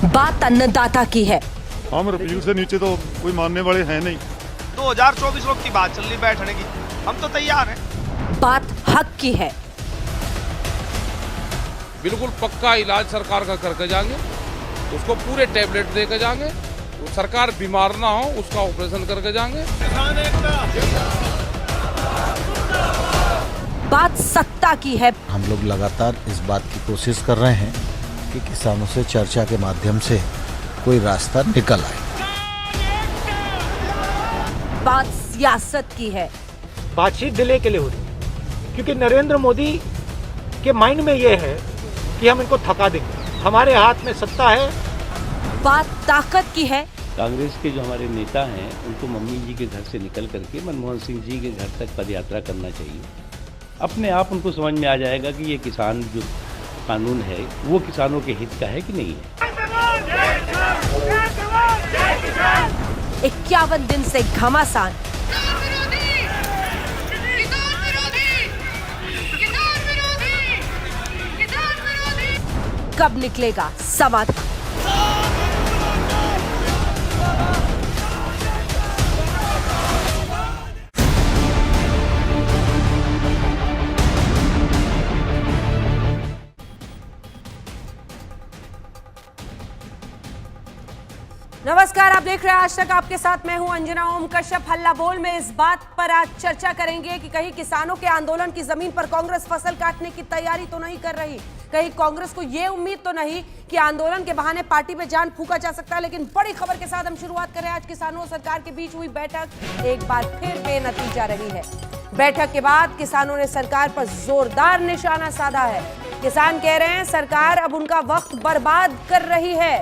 बात अन्नदाता की है। हम रिव्यू से नीचे तो कोई मानने वाले हैं नहीं। 2024 की बात चल रही बैठने की, हम तो तैयार हैं। बात हक की है। बिल्कुल पक्का इलाज सरकार का करके जाएंगे, उसको पूरे टैबलेट देकर जाएंगे, सरकार बीमार ना हो उसका ऑपरेशन करके जाएंगे। बात सत्ता की है। हम लोग लगातार इस बात की कोशिश कर रहे हैं कि किसानों से चर्चा के माध्यम से कोई रास्ता निकल आए। बात सियासत की है। बातचीत डिले के लिए हो रही, क्योंकि नरेंद्र मोदी के माइंड में ये है कि हम इनको थका देंगे, हमारे हाथ में सत्ता है। बात ताकत की है। कांग्रेस के जो हमारे नेता हैं उनको मम्मी जी के घर से निकल करके मनमोहन सिंह जी के घर तक पदयात्रा करना चाहिए। अपने आप उनको समझ में आ जाएगा कि ये किसान जो कानून है वो किसानों के हित का है कि नहीं है। 51 दिन से घमासान। कब निकलेगा समाधान? नमस्कार, आप देख रहे हैं आज तक। आपके साथ मैं हूं अंजना ओम कश्यप। हल्ला बोल में इस बात पर आज चर्चा करेंगे कि कहीं किसानों के आंदोलन की जमीन पर कांग्रेस फसल काटने की तैयारी तो नहीं कर रही। कहीं कांग्रेस को यह उम्मीद तो नहीं कि आंदोलन के बहाने पार्टी में जान फूंका जा सकता है। लेकिन बड़ी खबर के साथ हम शुरुआत करें। आज किसानों और सरकार के बीच हुई बैठक एक बार फिर बेनतीजा रही है। बैठक के बाद किसानों ने सरकार पर जोरदार निशाना साधा है। किसान कह रहे हैं सरकार अब उनका वक्त बर्बाद कर रही है।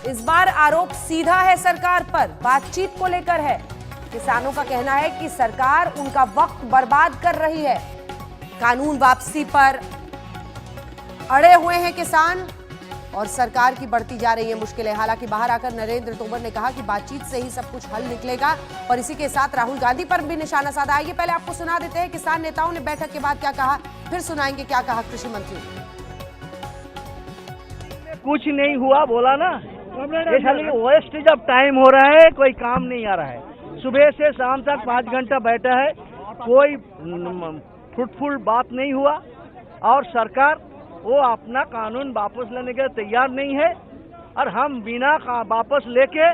इस बार आरोप सीधा है सरकार पर, बातचीत को लेकर है। किसानों का कहना है कि सरकार उनका वक्त बर्बाद कर रही है। कानून वापसी पर अड़े हुए हैं किसान और सरकार की बढ़ती जा रही है मुश्किलें। हालांकि बाहर आकर नरेंद्र तोमर ने कहा कि बातचीत से ही सब कुछ हल निकलेगा और इसी के साथ राहुल गांधी पर भी निशाना साधा। आइए पहले आपको सुना देते हैं किसान नेताओं ने बैठक के बाद क्या कहा, फिर सुनाएंगे क्या कहा कृषि मंत्री। कुछ नहीं हुआ बोला ना, ये खाली वेस्टेज ऑफ टाइम हो रहा है, कोई काम नहीं आ रहा है। सुबह से शाम तक 5 घंटा बैठा है, कोई फ्रूटफुल बात नहीं हुआ और सरकार वो अपना कानून वापस लेने के तैयार नहीं है। और हम बिना वापस लेके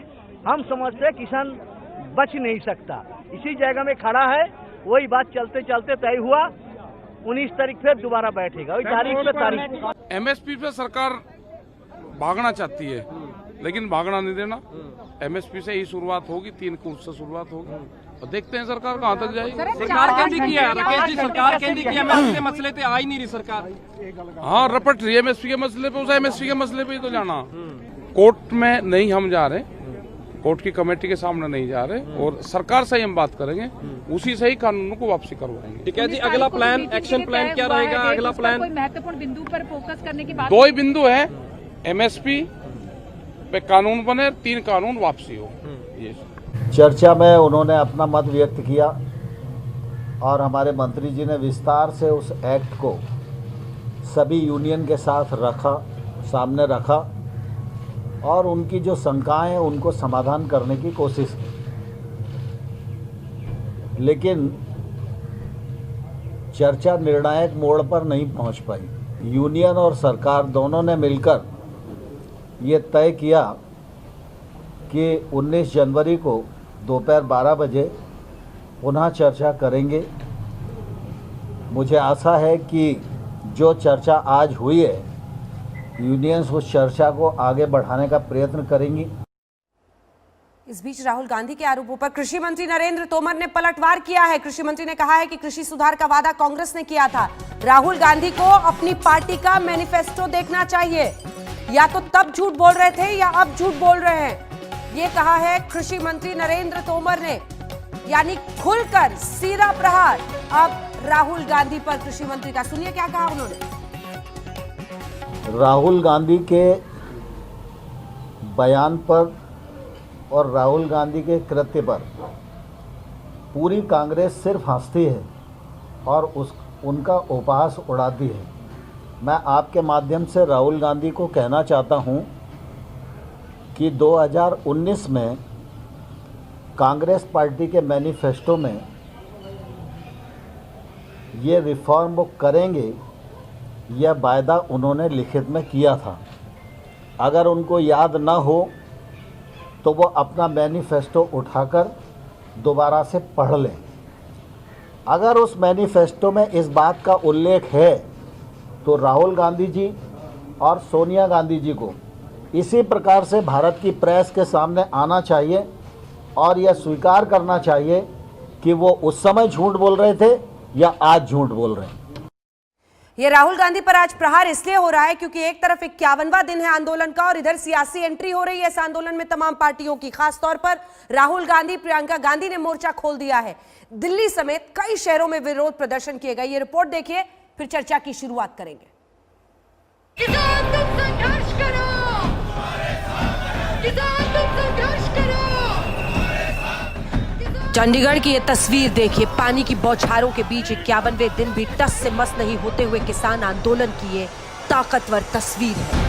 हम समझते किसान बच नहीं सकता, इसी जगह में खड़ा है। वही बात चलते चलते तय हुआ 19 तारीख फिर दोबारा बैठेगा, वही तारीख पे तारीख। एमएसपी पे सरकार भागना चाहती है लेकिन भागना नहीं देना। एमएसपी से ही शुरुआत होगी, 3 करोड़ से शुरुआत होगी और देखते हैं सरकार कहाँ तक जाएगी। सरकार केंद्रीय किया राकेश जी, सरकार केंद्रीय किया एमएसपी के मसले पे आ ही नहीं रही सरकार। हाँ, रपट रही है एमएसपी के मसले पे, उस एमएसपी के मसले पे ही तो जाना। कोर्ट में नहीं हम जा रहे, कोर्ट की कमेटी के सामने नहीं जा रहे और सरकार से ही हम बात करेंगे, उसी से ही कानूनों को वापसी करवाएंगे। ठीक है जी, अगला प्लान, एक्शन प्लान क्या रहेगा? अगला प्लान कोई महत्वपूर्ण बिंदु पर फोकस करने की बात? 2 ही बिंदु है, एमएसपी पे कानून बने, 3 कानून वापसी हो। ये चर्चा में उन्होंने अपना मत व्यक्त किया और हमारे मंत्री जी ने विस्तार से उस एक्ट को सभी यूनियन के साथ सामने रखा और उनकी जो शंकाएं हैं उनको समाधान करने की कोशिश की। लेकिन चर्चा निर्णायक मोड़ पर नहीं पहुंच पाई। यूनियन और सरकार दोनों ने मिलकर ये तय किया कि 19 जनवरी को दोपहर 12 बजे पुनः चर्चा करेंगे। मुझे आशा है कि जो चर्चा आज हुई है, यूनियंस उस चर्चा को आगे बढ़ाने का प्रयत्न करेंगी। इस बीच राहुल गांधी के आरोपों पर कृषि मंत्री नरेंद्र तोमर ने पलटवार किया है। कृषि मंत्री ने कहा है कि कृषि सुधार का वादा कांग्रेस ने किया था। राहुल गांधी को अपनी पार्टी का मैनिफेस्टो देखना चाहिए। या तो तब झूठ बोल रहे थे या अब झूठ बोल रहे हैं, ये कहा है कृषि मंत्री नरेंद्र तोमर ने। यानी खुलकर सीधा प्रहार अब राहुल गांधी पर कृषि मंत्री का। सुनिए क्या कहा उन्होंने। राहुल गांधी के बयान पर और राहुल गांधी के कृत्य पर पूरी कांग्रेस सिर्फ हंसती है और उनका उपहास उड़ाती है। मैं आपके माध्यम से राहुल गांधी को कहना चाहता हूं कि 2019 में कांग्रेस पार्टी के मैनिफेस्टो में ये रिफॉर्म वो करेंगे, यह वायदा उन्होंने लिखित में किया था। अगर उनको याद ना हो तो वो अपना मैनिफेस्टो उठाकर दोबारा से पढ़ लें। अगर उस मैनिफेस्टो में इस बात का उल्लेख है तो राहुल गांधी जी और सोनिया गांधी जी को इसी प्रकार से भारत की प्रेस के सामने आना चाहिए और यह स्वीकार करना चाहिए कि वो उस समय झूठ बोल रहे थे या आज झूठ बोल रहे हैं। ये राहुल गांधी पर आज प्रहार इसलिए हो रहा है क्योंकि एक तरफ 51वां दिन है आंदोलन का और इधर सियासी एंट्री हो रही है इस आंदोलन में तमाम पार्टियों की। खास तौर पर राहुल गांधी, प्रियंका गांधी ने मोर्चा खोल दिया है। दिल्ली समेत कई शहरों में विरोध प्रदर्शन किए गए। ये रिपोर्ट देखिए, फिर चर्चा की शुरुआत करेंगे। किसान तुम संघर्ष करो, किसान तुम संघर्ष करो। चंडीगढ़ की ये तस्वीर देखिए, पानी की बौछारों के बीच 51वें दिन भी टस से मस नहीं होते हुए किसान आंदोलन की ये ताकतवर तस्वीर है।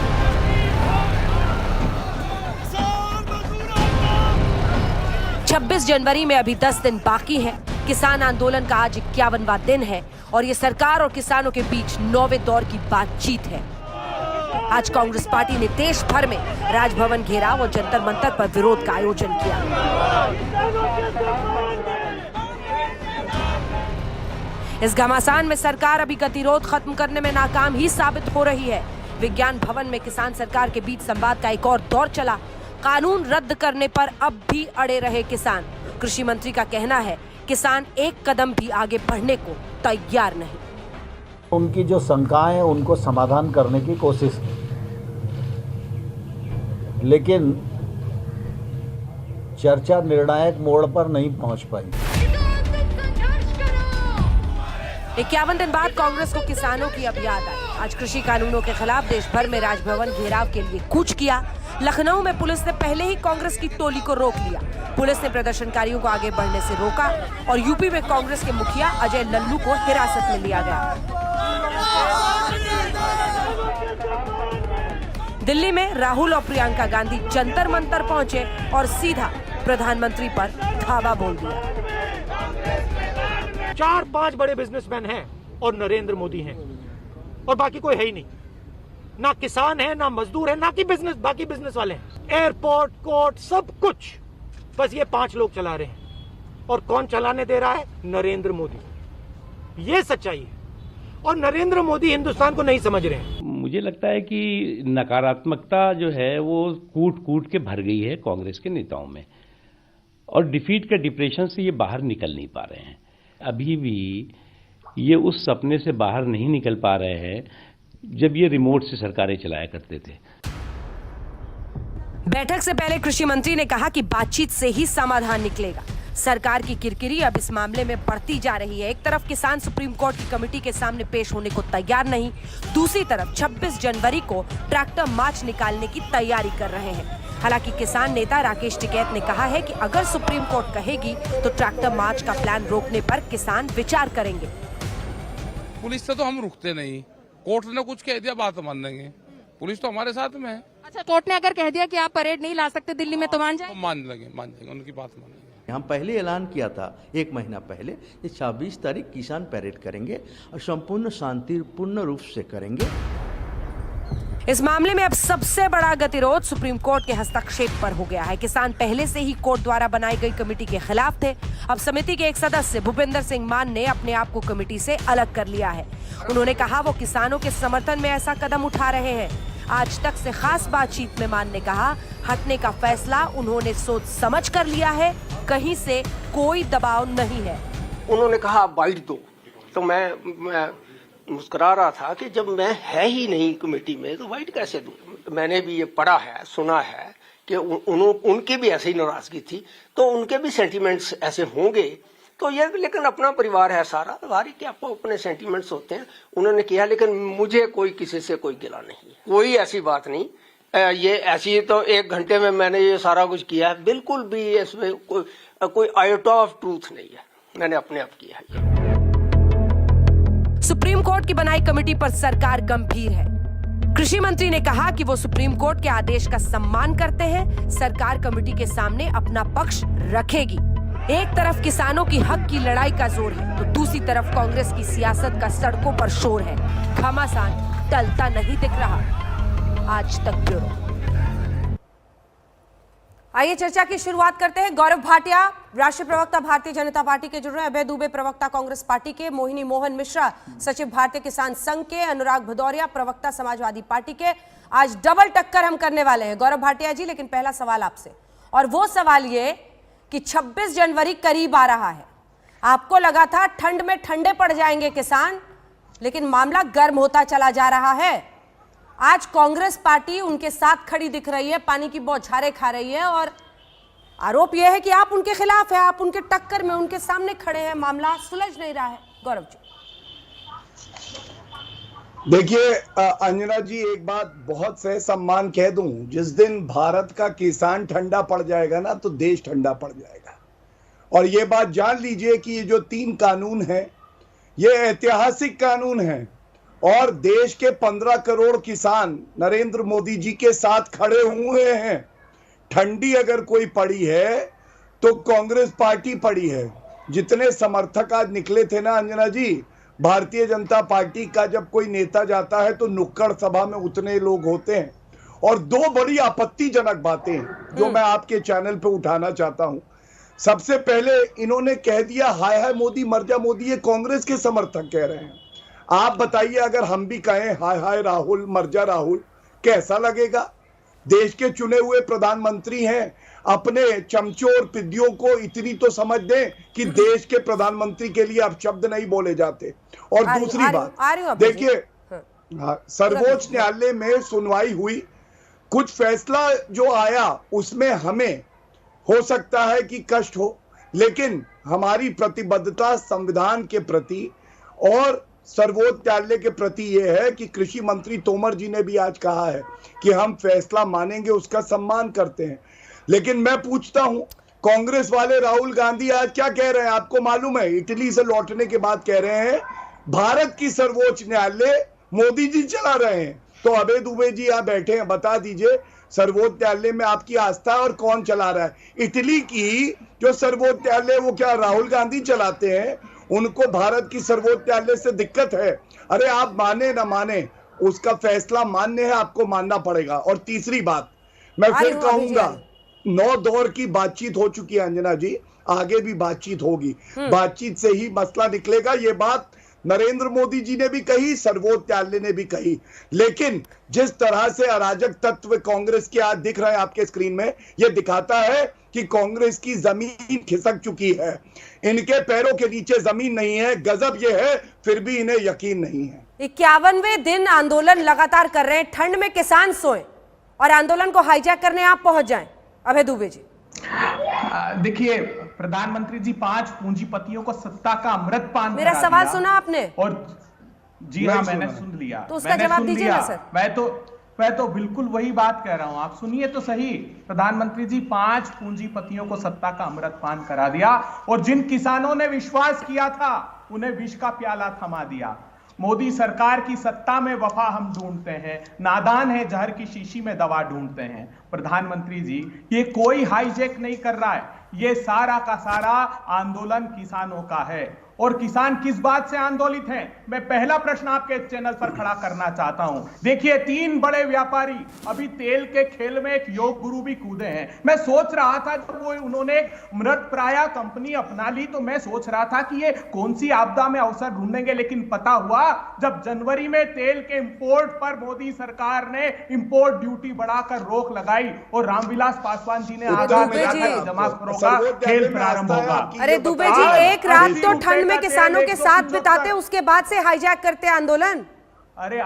छब्बीस जनवरी में अभी 10 दिन बाकी है। किसान आंदोलन का आज 51वां दिन है और ये सरकार और किसानों के बीच 9वें दौर की बातचीत है। आज कांग्रेस पार्टी ने देश भर में राजभवन घेराव और जंतर मंतर पर विरोध का आयोजन किया। इस घमासान में सरकार अभी गतिरोध खत्म करने में नाकाम ही साबित हो रही है। विज्ञान भवन में किसान सरकार के बीच संवाद का एक और दौर चला। कानून रद्द करने पर अब भी अड़े रहे किसान। कृषि मंत्री का कहना है किसान एक कदम भी आगे बढ़ने को तैयार नहीं। उनकी जो शंकाएं हैं उनको समाधान करने की कोशिश की, लेकिन चर्चा निर्णायक मोड़ पर नहीं पहुंच पाई। 51 दिन बाद कांग्रेस को किसानों की अब याद आई। आज कृषि कानूनों के खिलाफ देश भर में राजभवन घेराव के लिए कूच किया। लखनऊ में पुलिस ने पहले ही कांग्रेस की टोली को रोक लिया। पुलिस ने प्रदर्शनकारियों को आगे बढ़ने से रोका और यूपी में कांग्रेस के मुखिया अजय लल्लू को हिरासत में लिया गया। दिल्ली में राहुल और प्रियंका गांधी जंतर मंतर पहुंचे और सीधा प्रधानमंत्री पर धावा बोल दिया। 4-5 बड़े बिजनेसमैन हैं और नरेंद्र मोदी हैं और बाकी कोई है ही नहीं। ना किसान है, ना मजदूर है, ना कि बाकी बिजनेस वाले हैं। एयरपोर्ट, कोर्ट, सब कुछ बस ये 5 लोग चला रहे हैं। और कौन चलाने दे रहा है? नरेंद्र मोदी। ये सच्चाई है और नरेंद्र मोदी हिंदुस्तान को नहीं समझ रहे हैं। मुझे लगता है कि नकारात्मकता जो है वो कूट कूट के भर गई है कांग्रेस के नेताओं में और डिफीट के डिप्रेशन से ये बाहर निकल नहीं पा रहे हैं। अभी भी ये उस सपने से बाहर नहीं निकल पा रहे हैं जब ये रिमोट से सरकारें चलाया करते थे। बैठक से पहले कृषि मंत्री ने कहा कि बातचीत से ही समाधान निकलेगा। सरकार की किरकिरी अब इस मामले में बढ़ती जा रही है। एक तरफ किसान सुप्रीम कोर्ट की कमेटी के सामने पेश होने को तैयार नहीं, दूसरी तरफ 26 जनवरी को ट्रैक्टर मार्च निकालने की तैयारी कर रहे हैं। हालांकि किसान नेता राकेश टिकैत ने कहा है कि अगर सुप्रीम कोर्ट कहेगी तो ट्रैक्टर मार्च का प्लान रोकने पर किसान विचार करेंगे। पुलिस से तो हम रुकते नहीं, कोर्ट ने कुछ कह दिया बात मान लेंगे। पुलिस तो हमारे साथ में है। अच्छा, कोर्ट ने अगर कह दिया कि आप परेड नहीं ला सकते दिल्ली में तो मान जाए? मान जाएंगे, उनकी बात मान लेंगे। हम पहले ऐलान किया था 1 महीना पहले कि 26 तारीख किसान परेड करेंगे और संपूर्ण शांतिपूर्ण रूप से करेंगे। इस मामले में अब सबसे बड़ा गतिरोध सुप्रीम कोर्ट के हस्तक्षेप पर हो गया है। किसान पहले से ही कोर्ट द्वारा बनाई गई कमेटी के खिलाफ थे। अब समिति के एक सदस्य भूपेंद्र सिंह मान ने अपने आप को कमेटी से अलग कर लिया है। उन्होंने कहा वो किसानों के समर्थन में ऐसा कदम उठा रहे हैं। आज तक से खास बातचीत में मान ने कहा हटने का फैसला उन्होंने सोच समझ कर लिया है, कहीं से कोई दबाव नहीं है। उन्होंने कहा बाइट दो, तो मैं मुस्कुरा रहा था कि जब मैं है ही नहीं कमेटी में तो वाइट कैसे दूं। मैंने भी ये पढ़ा है, सुना है कि उनकी भी ऐसी नाराजगी थी, तो उनके भी सेंटीमेंट्स ऐसे होंगे। तो ये लेकिन अपना परिवार है सारा, हमारी क्या अपने सेंटीमेंट्स होते हैं। उन्होंने किया, लेकिन मुझे कोई किसी से कोई गिला नहीं, कोई ऐसी बात नहीं। ये ऐसी तो 1 घंटे में मैंने ये सारा कुछ किया है, बिल्कुल भी इसमें कोई आयोटा ऑफ ट्रूथ नहीं है। मैंने अपने आप किया है। सुप्रीम कोर्ट की बनाई कमेटी पर सरकार गंभीर है। कृषि मंत्री ने कहा कि वो सुप्रीम कोर्ट के आदेश का सम्मान करते हैं, सरकार कमेटी के सामने अपना पक्ष रखेगी। एक तरफ किसानों की हक की लड़ाई का जोर है तो दूसरी तरफ कांग्रेस की सियासत का सड़कों पर शोर है। घमासान टलता नहीं दिख रहा। आज तक ब्यूरो। आइए चर्चा की शुरुआत करते हैं। गौरव भाटिया राष्ट्रीय प्रवक्ता भारतीय जनता पार्टी के जुड़ रहे हैं, अभय दुबे प्रवक्ता कांग्रेस पार्टी के, मोहिनी मोहन मिश्रा सचिव भारतीय किसान संघ के, अनुराग भदौरिया प्रवक्ता समाजवादी पार्टी के। आज डबल टक्कर हम करने वाले हैं गौरव भाटिया जी। लेकिन पहला सवाल आपसे, और वो सवाल ये कि 26 जनवरी करीब आ रहा है। आपको लगा था ठंड में ठंडे पड़ जाएंगे किसान, लेकिन मामला गर्म होता चला जा रहा है। आज कांग्रेस पार्टी उनके साथ खड़ी दिख रही है, पानी की बौछारें खा रही है, और आरोप यह है कि आप उनके खिलाफ है, आप उनके टक्कर में, उनके सामने खड़े हैं। मामला सुलझ नहीं रहा है। गौरव जी देखिए अंजना जी, एक बात बहुत से सम्मान कह दूं, जिस दिन भारत का किसान ठंडा पड़ जाएगा ना तो देश ठंडा पड़ जाएगा। और ये बात जान लीजिए कि ये जो 3 कानून हैं ये ऐतिहासिक कानून हैं और देश के 15 करोड़ किसान नरेंद्र मोदी जी के साथ खड़े हुए हैं। ठंडी अगर कोई पड़ी है तो कांग्रेस पार्टी पड़ी है। जितने समर्थक आज निकले थे ना अंजना जी, भारतीय जनता पार्टी का जब कोई नेता जाता है तो नुक्कड़ सभा में उतने लोग होते हैं। और 2 बड़ी आपत्तिजनक बातें जो मैं आपके चैनल पे उठाना चाहता हूं। सबसे पहले इन्होंने कह दिया हाय हाय मोदी मर जा मोदी, ये कांग्रेस के समर्थक कह रहे हैं। आप बताइए अगर हम भी कहें हाय हाय राहुल मर जा राहुल, कैसा लगेगा? देश के चुने हुए प्रधानमंत्री हैं, अपने चमचों और पिद्दियों को इतनी तो समझ दें कि देश के प्रधानमंत्री के लिए अब शब्द नहीं बोले जाते। और दूसरी बात देखिए, सर्वोच्च न्यायालय में सुनवाई हुई, कुछ फैसला जो आया उसमें हमें हो सकता है कि कष्ट हो, लेकिन हमारी प्रतिबद्धता संविधान के प्रति और सर्वोच्च न्यायालय के प्रति यह है कि कृषि मंत्री तोमर जी ने भी आज कहा है कि हम फैसला मानेंगे, उसका सम्मान करते हैं। लेकिन मैं पूछता हूं, कांग्रेस वाले राहुल गांधी आज क्या कह रहे हैं आपको मालूम है? इटली से लौटने के बाद कह रहे हैं भारत की सर्वोच्च न्यायालय मोदी जी चला रहे हैं। तो अभय दुबे जी आप बैठे हैं, बता दीजिए सर्वोच्च न्यायालय में आपकी आस्था और कौन चला रहा है? इटली की जो सर्वोच्च न्यायालय वो क्या राहुल गांधी चलाते हैं? उनको भारत की सर्वोच्च न्यायालय से दिक्कत है। अरे आप माने ना माने, उसका फैसला मान्य है, आपको मानना पड़ेगा। और तीसरी बात मैं फिर कहूंगा, 9 दौर की बातचीत हो चुकी है अंजना जी, आगे भी बातचीत होगी, बातचीत से ही मसला निकलेगा। ये बात नरेंद्र मोदी जी ने भी कही, सर्वोच्च न्यायालय ने भी कही। लेकिन जिस तरह से अराजक तत्व कांग्रेस के आज दिख रहे हैं आपके स्क्रीन में, यह दिखाता है कि कांग्रेस की जमीन खिसक चुकी है। इनके पैरों के नीचे जमीन नहीं है। गजब यह है फिर भी इन्हें यकीन नहीं है। 51वें दिन आंदोलन लगातार कर रहे हैं, ठंड में किसान सोए और आंदोलन को हाईजैक करने आप पहुंच जाएं। अभय दुबे जी देखिए, प्रधानमंत्री जी 5 पूंजीपतियों को सत्ता का अमृत पान मेरा सवाल सुना आपने? और जी हाँ, मैंने सुन लिया। तो उसका जवाब दीजिए ना सर। मैं तो बिल्कुल वही बात कह रहा हूं, आप सुनिए तो सही। प्रधानमंत्री जी 5 पूंजीपतियों को सत्ता का अमृत पान करा दिया और जिन किसानों ने विश्वास किया था उन्हें विष का प्याला थमा दिया। मोदी सरकार की सत्ता में वफा हम ढूंढते हैं, नादान है जहर की शीशी में दवा ढूंढते हैं। प्रधानमंत्री जी ये कोई हाईजैक नहीं कर रहा है, ये सारा का सारा आंदोलन किसानों का है। और किसान किस बात से आंदोलित हैं? मैं पहला प्रश्न आपके चैनल पर खड़ा करना चाहता हूं। देखिए, 3 बड़े व्यापारी अभी तेल के खेल में एक योग गुरु भी कूदे हैं। मैं सोच रहा था जब वो उन्होंने एक मृत प्राय कंपनी अपना ली तो मैं सोच रहा था कि ये कौन सी आपदा में अवसर ढूंढेंगे, लेकिन पता हुआ जब जनवरी में तेल के इंपोर्ट पर मोदी सरकार ने इंपोर्ट ड्यूटी बढ़ाकर रोक लगाई और रामविलास पासवान जी ने आगाह किया था कि जमाखोरों का खेल प्रारंभ होगा। अरे दुबे जी, एक रात तो ठंड में किसानों के साथ बिताते, उसके बाद से हाईजैक करते आंदोलन। अरे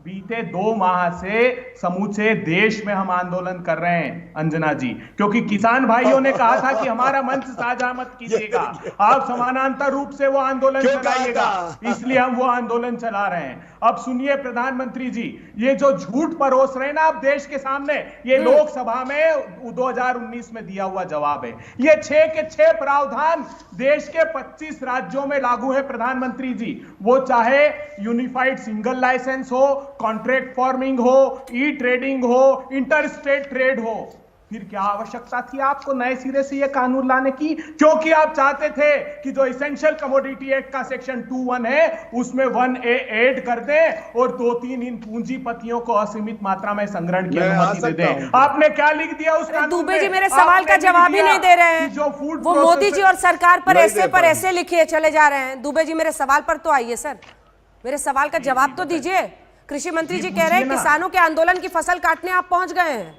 बीते 2 माह से समूचे देश में हम आंदोलन कर रहे हैं अंजना जी, क्योंकि किसान भाइयों ने कहा था कि हमारा मंच साझा मत कीजिएगा, आप समानांतर रूप से वो आंदोलन चलाइएगा, इसलिए हम वो आंदोलन चला रहे हैं। अब सुनिए प्रधानमंत्री जी, ये जो झूठ परोस रहे हैं ना आप देश के सामने, ये लोकसभा में 2019 में दिया हुआ जवाब है। ये 6 के 6 प्रावधान देश के 25 राज्यों में लागू है प्रधानमंत्री जी। वो चाहे यूनिफाइड सिंगल लाइसेंस हो, कॉन्ट्रैक्ट फार्मिंग हो, ई ट्रेडिंग हो, इंटर स्टेट ट्रेड हो, फिर क्या आवश्यकता थी आपको नए सिरे से ये कानून लाने की? क्योंकि आप चाहते थे कि जो इसेंशियल कमोडिटी एक्ट का सेक्शन 2(1) है उसमें 1A ऐड कर दे और 2-3 इन पूंजीपतियों को असीमित मात्रा में संग्रहण की अनुमति दे दे। आपने क्या लिख दिया उस कानून दुबे जी में? मेरे सवाल का जवाब ही नहीं दे रहे हैं। जो फूड वो मोदी जी और सरकार पर ऐसे लिखे चले जा रहे हैं। दुबे जी मेरे सवाल पर तो आइए सर, मेरे सवाल का जवाब तो दीजिए। कृषि मंत्री जी कह रहे हैं किसानों के आंदोलन की फसल काटने आप पहुंच गए हैं।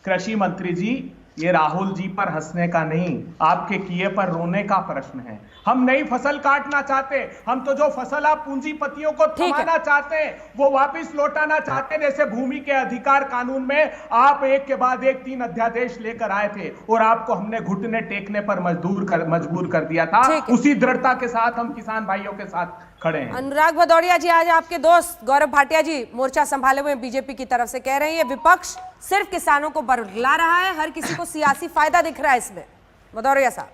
कृषि मंत्री जी, ये राहुल जी पर हंसने का नहीं, आपके किए पर रोने का प्रश्न है। हम नई फसल काटना चाहते, हम तो जो फसल आप पूंजीपतियों को थमाना चाहते हैं वो वापस लौटाना चाहते हैं। जैसे भूमि के अधिकार कानून में आप एक के बाद एक 3 अध्यादेश लेकर आए थे और आपको हमने घुटने टेकने पर मजबूर कर दिया था। उसी दृढ़ता के साथ हम किसान भाइयों के साथ खड़े हैं। अनुराग भदौरिया जी, आज आपके दोस्त गौरव भाटिया जी मोर्चा संभाले हुए बीजेपी की तरफ से कह रहे हैं ये विपक्ष सिर्फ किसानों को बरगला रहा है, हर किसी को सियासी फायदा दिख रहा है इसमें। भदौरिया साहब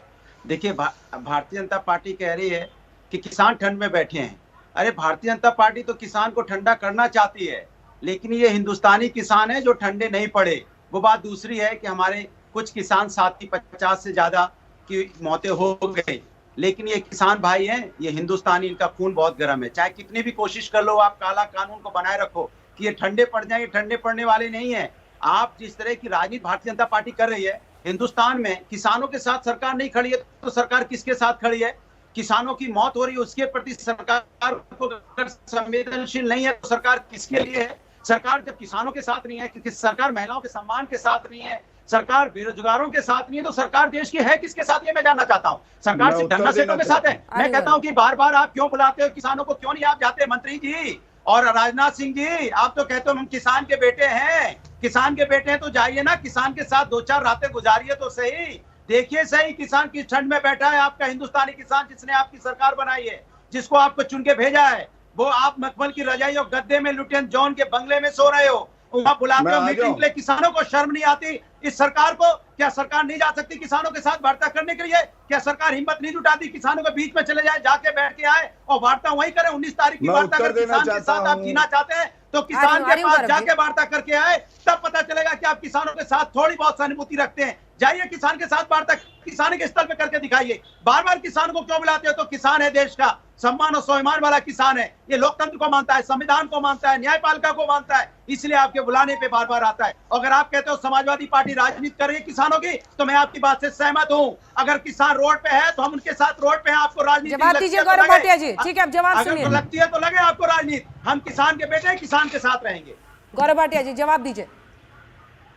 देखिए, भारतीय जनता पार्टी कह रही है कि किसान ठंड में बैठे हैं। अरे भारतीय जनता पार्टी तो किसान को ठंडा करना चाहती है, लेकिन ये हिंदुस्तानी किसान है जो ठंडे नहीं पड़े। वो बात दूसरी है कि हमारे कुछ किसान साथी 50 से ज्यादा की मौतें हो गई, लेकिन ये किसान भाई हैं, ये हिंदुस्तानी, इनका खून बहुत गर्म है। चाहे कितनी भी कोशिश कर लो आप काला कानून को बनाए रखो कि ये ठंडे पड़ जाए, ये ठंडे पड़ने वाले नहीं है। आप जिस तरह की राजनीति भारतीय जनता पार्टी कर रही है, हिंदुस्तान में किसानों के साथ सरकार नहीं खड़ी है तो सरकार किसके साथ खड़ी है? किसानों की मौत हो रही है उसके प्रति सरकार को अगर संवेदनशील नहीं है तो सरकार किसके लिए है? सरकार जब किसानों के साथ नहीं है, क्योंकि सरकार महिलाओं के सम्मान के साथ नहीं है, सरकार बेरोजगारों के साथ नहीं है, तो सरकार देश की है किसके साथ? ये मैं जानना चाहता हूँ। सरकार सिर्फ धरना सेठों के साथ है। मैं कहता हूँ कि बार बार आप क्यों बुलाते हो किसानों को, क्यों नहीं आप जाते? मंत्री जी और राजनाथ सिंह जी, आप तो कहते हो हम किसान के बेटे हैं, किसान के बेटे हैं तो जाइए ना, किसान के साथ 2-4 रातें गुजारिए तो सही, देखिए सही किसान किस ठंड में बैठा है। आपका हिंदुस्तानी किसान जिसने आपकी सरकार बनाई है, जिसको आपको चुन के भेजा है, वो आप मखमल की रजाई और गद्दे में लुटियन जॉन के बंगले में सो रहे हो, वहां बुलाते हो मीटिंग के लिए। किसानों को शर्म नहीं आती इस सरकार को? क्या सरकार नहीं जा सकती किसानों के साथ वार्ता करने के लिए? क्या सरकार हिम्मत नहीं जुटाती किसानों के बीच में चले जाए, जाके बैठ के आए और वार्ता वहीं करें? 19 तारीख की वार्ता अगर किसान के साथ आप जीना चाहते हैं तो किसान के पास जाके वार्ता करके आए, तब पता चलेगा कि आप किसानों के साथ थोड़ी बहुत सहानुभूति रखते हैं। जाइए किसान के साथ वार्ता किसान के स्तर पे करके दिखाइए। बार बार किसान को क्यों बुलाते हो? तो किसान है देश का सम्मान और स्वाभिमान वाला किसान है, ये लोकतंत्र को मानता है, संविधान को मानता है, न्यायपालिका को मानता है, इसलिए आपके बुलाने पे बार बार आता है। अगर आप कहते हो समाजवादी पार्टी राजनीति कर रही है किसानों की, तो मैं आपकी बात से सहमत हूँ। अगर किसान रोड पे है तो हम उनके साथ रोड पे हैं। आपको राजनीति जवाब दीजिए गौरव भाटिया जी। ठीक है, अब जवाब सुनिए। अगर लगती है तो लगे आपको राजनीति, हम किसान के बेटे किसान के साथ रहेंगे। गौरव भाटिया जी जवाब दीजिए।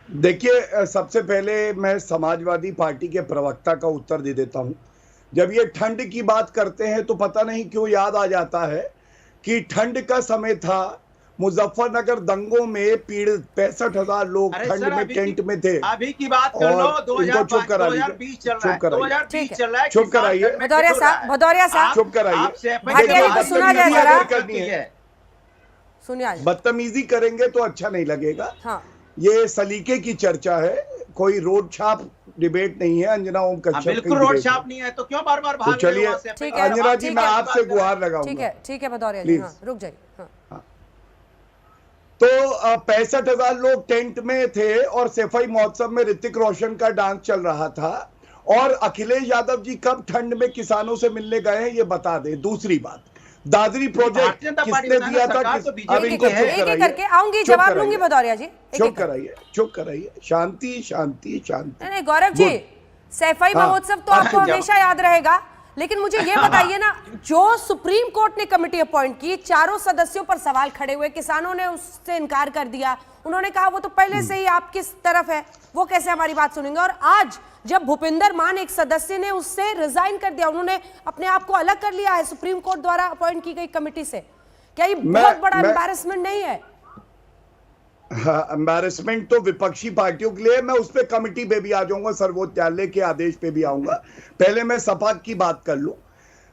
देखिए, सबसे पहले मैं समाजवादी पार्टी के प्रवक्ता का उत्तर दे देता हूं। जब ये ठंड की बात करते हैं तो पता नहीं क्यों याद आ जाता है कि ठंड का समय था, मुजफ्फरनगर दंगों में पीड़ित 65,000 लोग ठंड में टेंट में थे। अभी की बात कर लो, 2020 चल रहा है, चुप कराइए भदौरिया साहब चुप कराइए। भाटिया जी को सुना जाए जरा, सुनिए। बदतमीजी करेंगे तो अच्छा नहीं लगेगा। हाँ। ये सलीके की चर्चा है, कोई रोड छाप डिबेट नहीं है। अंजना ओम कश्यप बिल्कुल रोड छाप नहीं है, तो क्यों बार बार भाग रहे हो? चलिए अंजना जी, मैं आपसे गुहार लगाऊंगा। ठीक है भदौरिया जी, हाँ, रुक जाइए। हाँ। तो 65,000 लोग टेंट में थे और सफाई महोत्सव में ऋतिक रोशन का डांस चल रहा था। और अखिलेश यादव जी कब ठंड में किसानों से मिलने गए हैं ये बता दें। दूसरी बात, दादरी प्रोजेक्ट किसने दिया था? अब इनको एक करके आऊंगी, जवाब लूंगी भदौरिया जी। चुप कराइए, शांति शांति शांति। नहीं गौरव जी, सफाई महोत्सव तो आपको हमेशा याद रहेगा, लेकिन मुझे ये बताइए ना, जो सुप्रीम कोर्ट ने कमेटी अपॉइंट की, 4 सदस्यों पर सवाल खड़े हुए, किसानों ने उससे इनकार कर दिया। उन्होंने कहा वो तो पहले से ही आपकी तरफ है, वो कैसे हमारी बात सुनेंगे? और आज जब भूपिंदर मान एक सदस्य ने उससे रिजाइन कर दिया, उन्होंने अपने आप को अलग कर लिया है सुप्रीम कोर्ट द्वारा अपॉइंट की गई कमेटी से, क्या ये बहुत बड़ा एम्बैरेसमेंट नहीं है? हाँ, एम्बैरेसमेंट तो विपक्षी पार्टियों के लिए। मैं उस पे कमेटी पे भी आ जाऊंगा, सर्वोच्च न्यायालय के आदेश पे भी आऊंगा। पहले मैं सपा की बात कर लूं।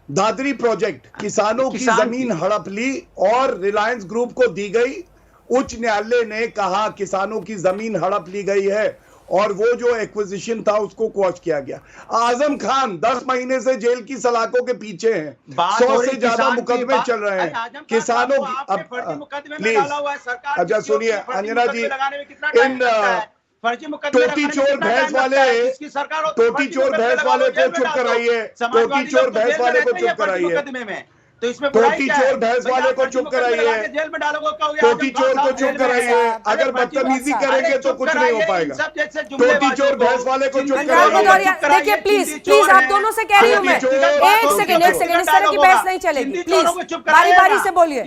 दादरी प्रोजेक्ट किसानों की जमीन हड़प ली और रिलायंस ग्रुप को दी गई। उच्च न्यायालय ने कहा किसानों की जमीन हड़प ली गई है और वो जो एक्विजिशन था उसको क्वॉश किया गया। आजम खान 10 महीने से जेल की सलाखों के पीछे हैं, 100 से ज्यादा मुकदमे चल रहे हैं किसानों की। अब प्लीज अच्छा सुनिए अंजना जी, इन टोटी चोर भैंस वाले को चुप कराइए, टोटी चोर भैंस वाले को चुप कराइए, तो इसमें टोटी चोर भैंस वाले को चुप कराइए, जेल में डालोगे, टोटी चोर को चुप कराइए। अगर बदतमीजी करेंगे तो कुछ नहीं हो पाएगा। टोटी चोर भैंस वाले को चुप कराइए। देखिए प्लीज आप दोनों से कह रही हूँ मैं, एक सेकंड इस तरह की बहस नहीं चलेगी। प्लीज बारी बारी से बोलिए,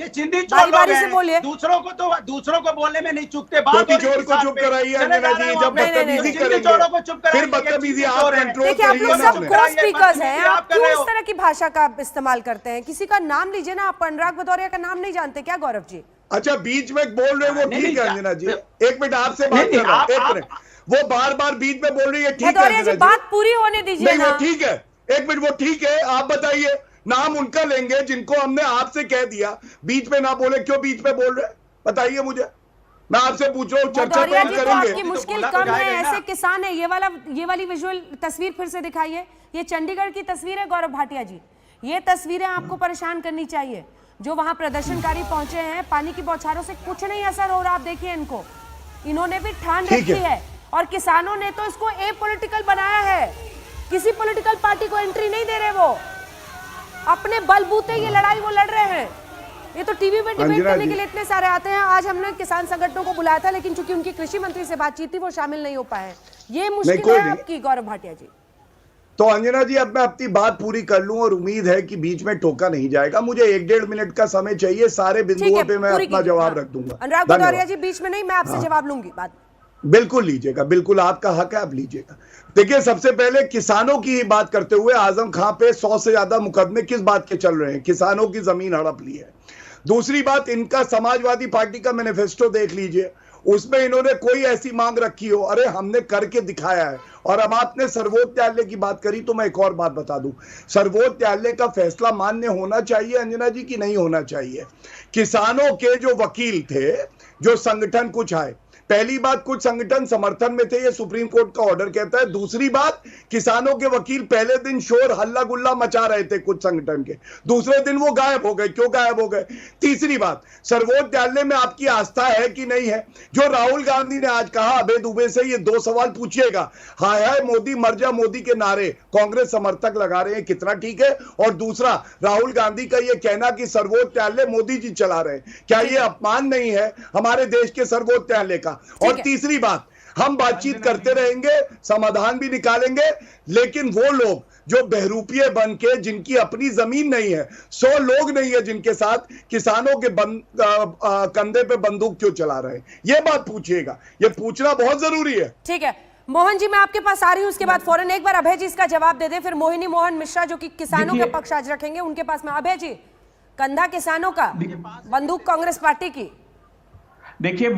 बारी से बोलिए। दूसरों को बोलने में नहीं चुकते। टोटी चोर को चुप कराइए अंजना जी, जब बदतमीजी करेंगे फिर बदतमीजी आप कंट्रोल देखिए, आप लोग सब को स्पीकर्स हैं, आप क्यों इस तरह की भाषा का इस्तेमाल करते हैं? किसी का नाम लीजिए ना, आप अनुराग भदौरिया का नाम नहीं जानते क्या गौरव जी? अच्छा बीच में बोल रहे वो ठीक है अंजना जी, एक मिनट आपसे बात कर रहा हूं, एक मिनट। वो बार बार बीच में बोल रही है, ठीक है जी, बात पूरी होने दीजिए ना। वो ठीक है, एक मिनट, वो ठीक है। आप बताइए, नाम उनका लेंगे जिनको हमने आपसे कह दिया बीच में ना बोले, क्यों बीच में बोल रहे? बताइए मुझे, मैं आपसे पूछ रहा हूँ, चर्चा करेंगे। तो आपकी मुश्किल कम है, ऐसे किसान है। ये वाली विजुअल तस्वीर फिर से दिखाइए। ये चंडीगढ़ की तस्वीर है गौरव भाटिया जी, ये तस्वीरें आपको परेशान करनी चाहिए। जो वहां प्रदर्शनकारी पहुंचे हैं, पानी की बौछारों से कुछ नहीं असर हो रहा। आप देखिए इनको, इन्होंने भी ठान रखी है और किसानों ने तो इसको एपॉलिटिकल बनाया है। किसी पॉलिटिकल पार्टी को एंट्री नहीं दे रहे, वो अपने बलबूते ये लड़ाई वो लड़ रहे हैं। ये तो टीवी पे डिबेट करने के लिए इतने सारे आते हैं। आज हमने किसान संगठनों को बुलाया था, लेकिन चूंकि उनकी कृषि मंत्री से बातचीत थी, वो शामिल नहीं हो पाए। ये मुश्किल है आपकी गौरव भाटिया जी। तो अंजना जी, अब मैं अपनी बात पूरी कर लूं और उम्मीद है कि बीच में टोका नहीं जाएगा। मुझे 1-1.5 मिनट का समय चाहिए, सारे बिंदुओं पे मैं अपना जवाब रख दूंगा। अनुराग भदौरिया जी बीच में नहीं, मैं आपसे जवाब लूंगी बाद में। बिल्कुल लीजिएगा, बिल्कुल आपका हक है, आप लीजिएगा। देखिए, सबसे पहले किसानों की ही बात करते हुए, आजम खां पे 100 से ज्यादा मुकदमे किस बात के चल रहे हैं? किसानों की जमीन हड़प ली है। दूसरी बात, इनका समाजवादी पार्टी का मैनिफेस्टो देख लीजिए, उसमें इन्होंने कोई ऐसी मांग रखी हो, अरे हमने करके दिखाया है। और अब आपने सर्वोच्च न्यायालय की बात करी, तो मैं एक और बात बता दूं, सर्वोच्च न्यायालय का फैसला मान्य होना चाहिए अंजना जी की नहीं होना चाहिए? किसानों के जो वकील थे, जो संगठन कुछ आए, पहली बात कुछ संगठन समर्थन में थे, ये सुप्रीम कोर्ट का ऑर्डर कहता है। दूसरी बात, किसानों के वकील पहले दिन शोर हल्ला गुल्ला मचा रहे थे कुछ संगठन के, दूसरे दिन वो गायब हो गए। क्यों गायब हो गए? तीसरी बात, सर्वोच्च न्यायालय में आपकी आस्था है कि नहीं है? जो राहुल गांधी ने आज कहा, अभय दुबे से ये 2 सवाल पूछिएगा। हाय हाय मोदी, मर जा मोदी के नारे कांग्रेस समर्थक लगा रहे हैं, कितना ठीक है? और दूसरा, राहुल गांधी का ये कहना कि सर्वोच्च न्यायालय मोदी जी चला रहे हैं, क्या ये अपमान नहीं है हमारे देश के सर्वोच्च न्यायालय का? और तीसरी बात, हम बातचीत करते रहेंगे, समाधान भी निकालेंगे, लेकिन वो लोग जो बहरूपिये बन के, जिनकी अपनी जमीन नहीं है, 100 लोग नहीं है जिनके साथ, किसानों के कंधे पे बंदूक क्यों चला रहे हैं? ये बात पूछिएगा, ये पूछना बहुत जरूरी है। ठीक है मोहन जी, मैं आपके पास आ रही हूँ, उसके बाद फौरन एक बार अभय जी इसका जवाब दे दे, फिर मोहिनी मोहन मिश्रा जो कि किसानों का पक्ष आज रखेंगे, उनके पास में। अभय जी, कंधा किसानों का, बंदूक कांग्रेस पार्टी की। देखिए,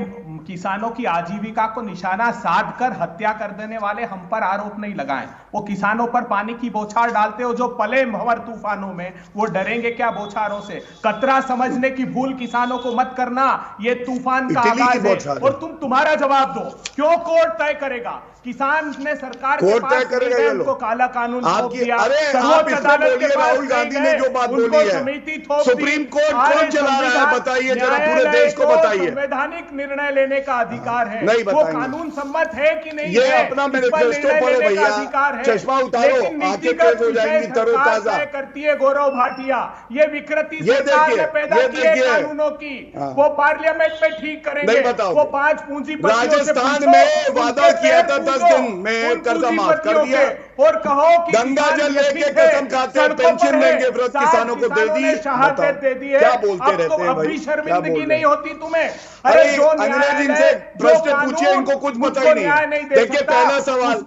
किसानों की आजीविका को निशाना साध कर हत्या कर देने वाले हम पर आरोप नहीं लगाएं। वो किसानों पर पानी की बौछार डालते हो, जो पले भंवर तूफानों में, वो डरेंगे क्या बौछारों से? कतरा समझने की भूल किसानों को मत करना, ये तूफान का आगाज है। और तुम्हारा जवाब दो, क्यों कोर्ट तय करेगा? किसान ने सरकार के पास उनको काला कानून थोप दिया, सर्वोच्च अदालत के पास राहुल गांधी ने जो बात बोली है, समिति थोप दी, सुप्रीम कोर्ट कौन चला रहा है? बताइए जरा, पूरे देश को बताइए। संवैधानिक निर्णय लेने का अधिकार है, नहीं वो कानून सम्मत है कि नहीं? ये अपना मैनिफेस्टो पढ़ो भैया, चश्मा उतारो, आंखें तेज हो जाएंगी, तरोताजा करती है गौरव भाटिया। ये विकृति सरकार ने पैदा की है कानूनों की, वो पार्लियामेंट में ठीक करेंगे। वो 5 पूंजीपतियों से राजस्थान में वादा किया था 10 दिन में कर्जा माफ कर दिया, और कहो कि गंगा जल लेके कसम खाते हैं, पेंशन देंगे, व्रत किसानों को दे दी, शहादत दे दी है। क्या बोलते रहते हैं भाई? शर्मिंदगी नहीं होती तुम्हें? अरे अंजना जी से प्रश्न पूछिए, इनको कुछ पता ही नहीं। देखिए, पहला सवाल,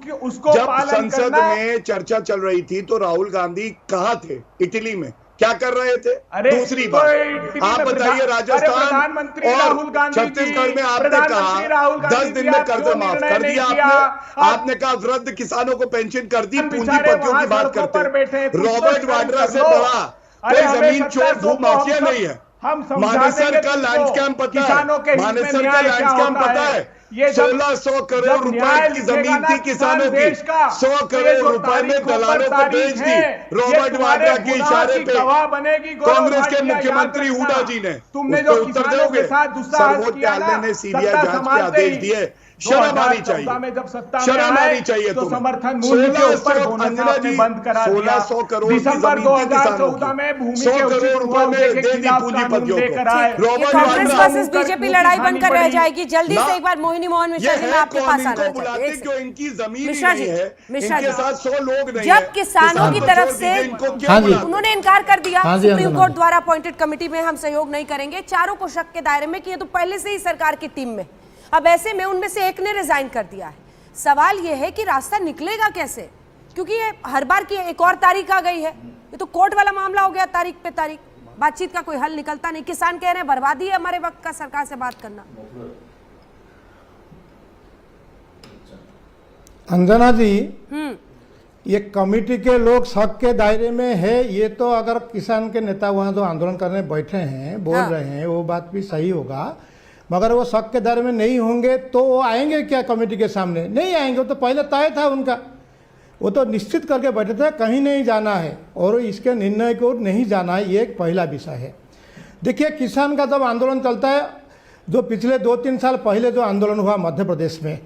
जब संसद में चर्चा चल रही थी तो राहुल गांधी कहाँ थे? इटली में। क्या कर रहे थे? दूसरी बात, आप बताइए, राजस्थान और छत्तीसगढ़ में आपने कहा 10 दिन में कर्जा माफ कर दिया आपने कहा वृद्ध किसानों को पेंशन कर दी, पूंजीपतियों की बात करते, रॉबर्ट वाड्रा से बड़ा कोई जमीन चोर भूमाफिया नहीं है। मानेसर का लैंड स्कैम पता है? मानेसर का लैंड स्कैम पता है? ये 1600 करोड़ रुपए की जमीन थी किसानों की, 100 करोड़ रुपए में दलालों को बेच दी रॉबर्ट वाड्रा के इशारे पे कांग्रेस के मुख्यमंत्री हुड्डा जी ने। तुमने जो उत्तर दोगे? सर्वोच्च न्यायालय ने सीबीआई जांच के आदेश दिए। शर्म आनी चाहिए, शर्म आनी चाहिए। तो समर्थन मूल्य के ऊपर बोनस आपने बंद करा दिया। 1600 करोड़ दिसंबर 2014 में भूमि के उचित मुआवजे के खिलाफ कानून लेकर आए। कांग्रेस वर्सेस बीजेपी लड़ाई बनकर रह जाएगी। जल्दी से एक बार मोहिनी मोहन मिश्रा जी, मैं आपके पास आना चाहती हूं। जो इनकी जमीन मिश्रा नहीं जी, है, इनके साथ 100 लोग नहीं जब किसानों की तरफ से उन्होंने इनकार कर दिया, सुप्रीम कोर्ट द्वारा अपॉइंटेड कमेटी में हम सहयोग नहीं करेंगे, चारों को शक के दायरे में कि ये तो पहले से ही सरकार की टीम में। अब ऐसे में उनमें से एक ने रिजाइन कर दिया है। सवाल यह है कि रास्ता निकलेगा कैसे, क्योंकि ये हर बार की एक और तारीख आ गई है। ये तो कोर्ट वाला मामला हो गया, तारीख पे तारीख, बातचीत का कोई हल निकलता नहीं। किसान कह रहे हैं बर्बादी है हमारे वक्त का सरकार से बात करना। अंजना जी, ये कमेटी के लोग शक के दायरे में है, ये तो अगर किसान के नेता वहां जो आंदोलन करने बैठे हैं बोल रहे हैं वो बात भी सही होगा, मगर वो शक के दायरे में नहीं होंगे तो वो आएंगे क्या कमेटी के सामने? नहीं आएंगे। वो तो पहले तय था उनका, वो तो निश्चित करके बैठे थे कहीं नहीं जाना है और इसके निर्णय को नहीं जाना है। ये एक पहला विषय है। देखिए, किसान का जब आंदोलन चलता है, जो पिछले 2-3 साल पहले जो आंदोलन हुआ मध्य प्रदेश में,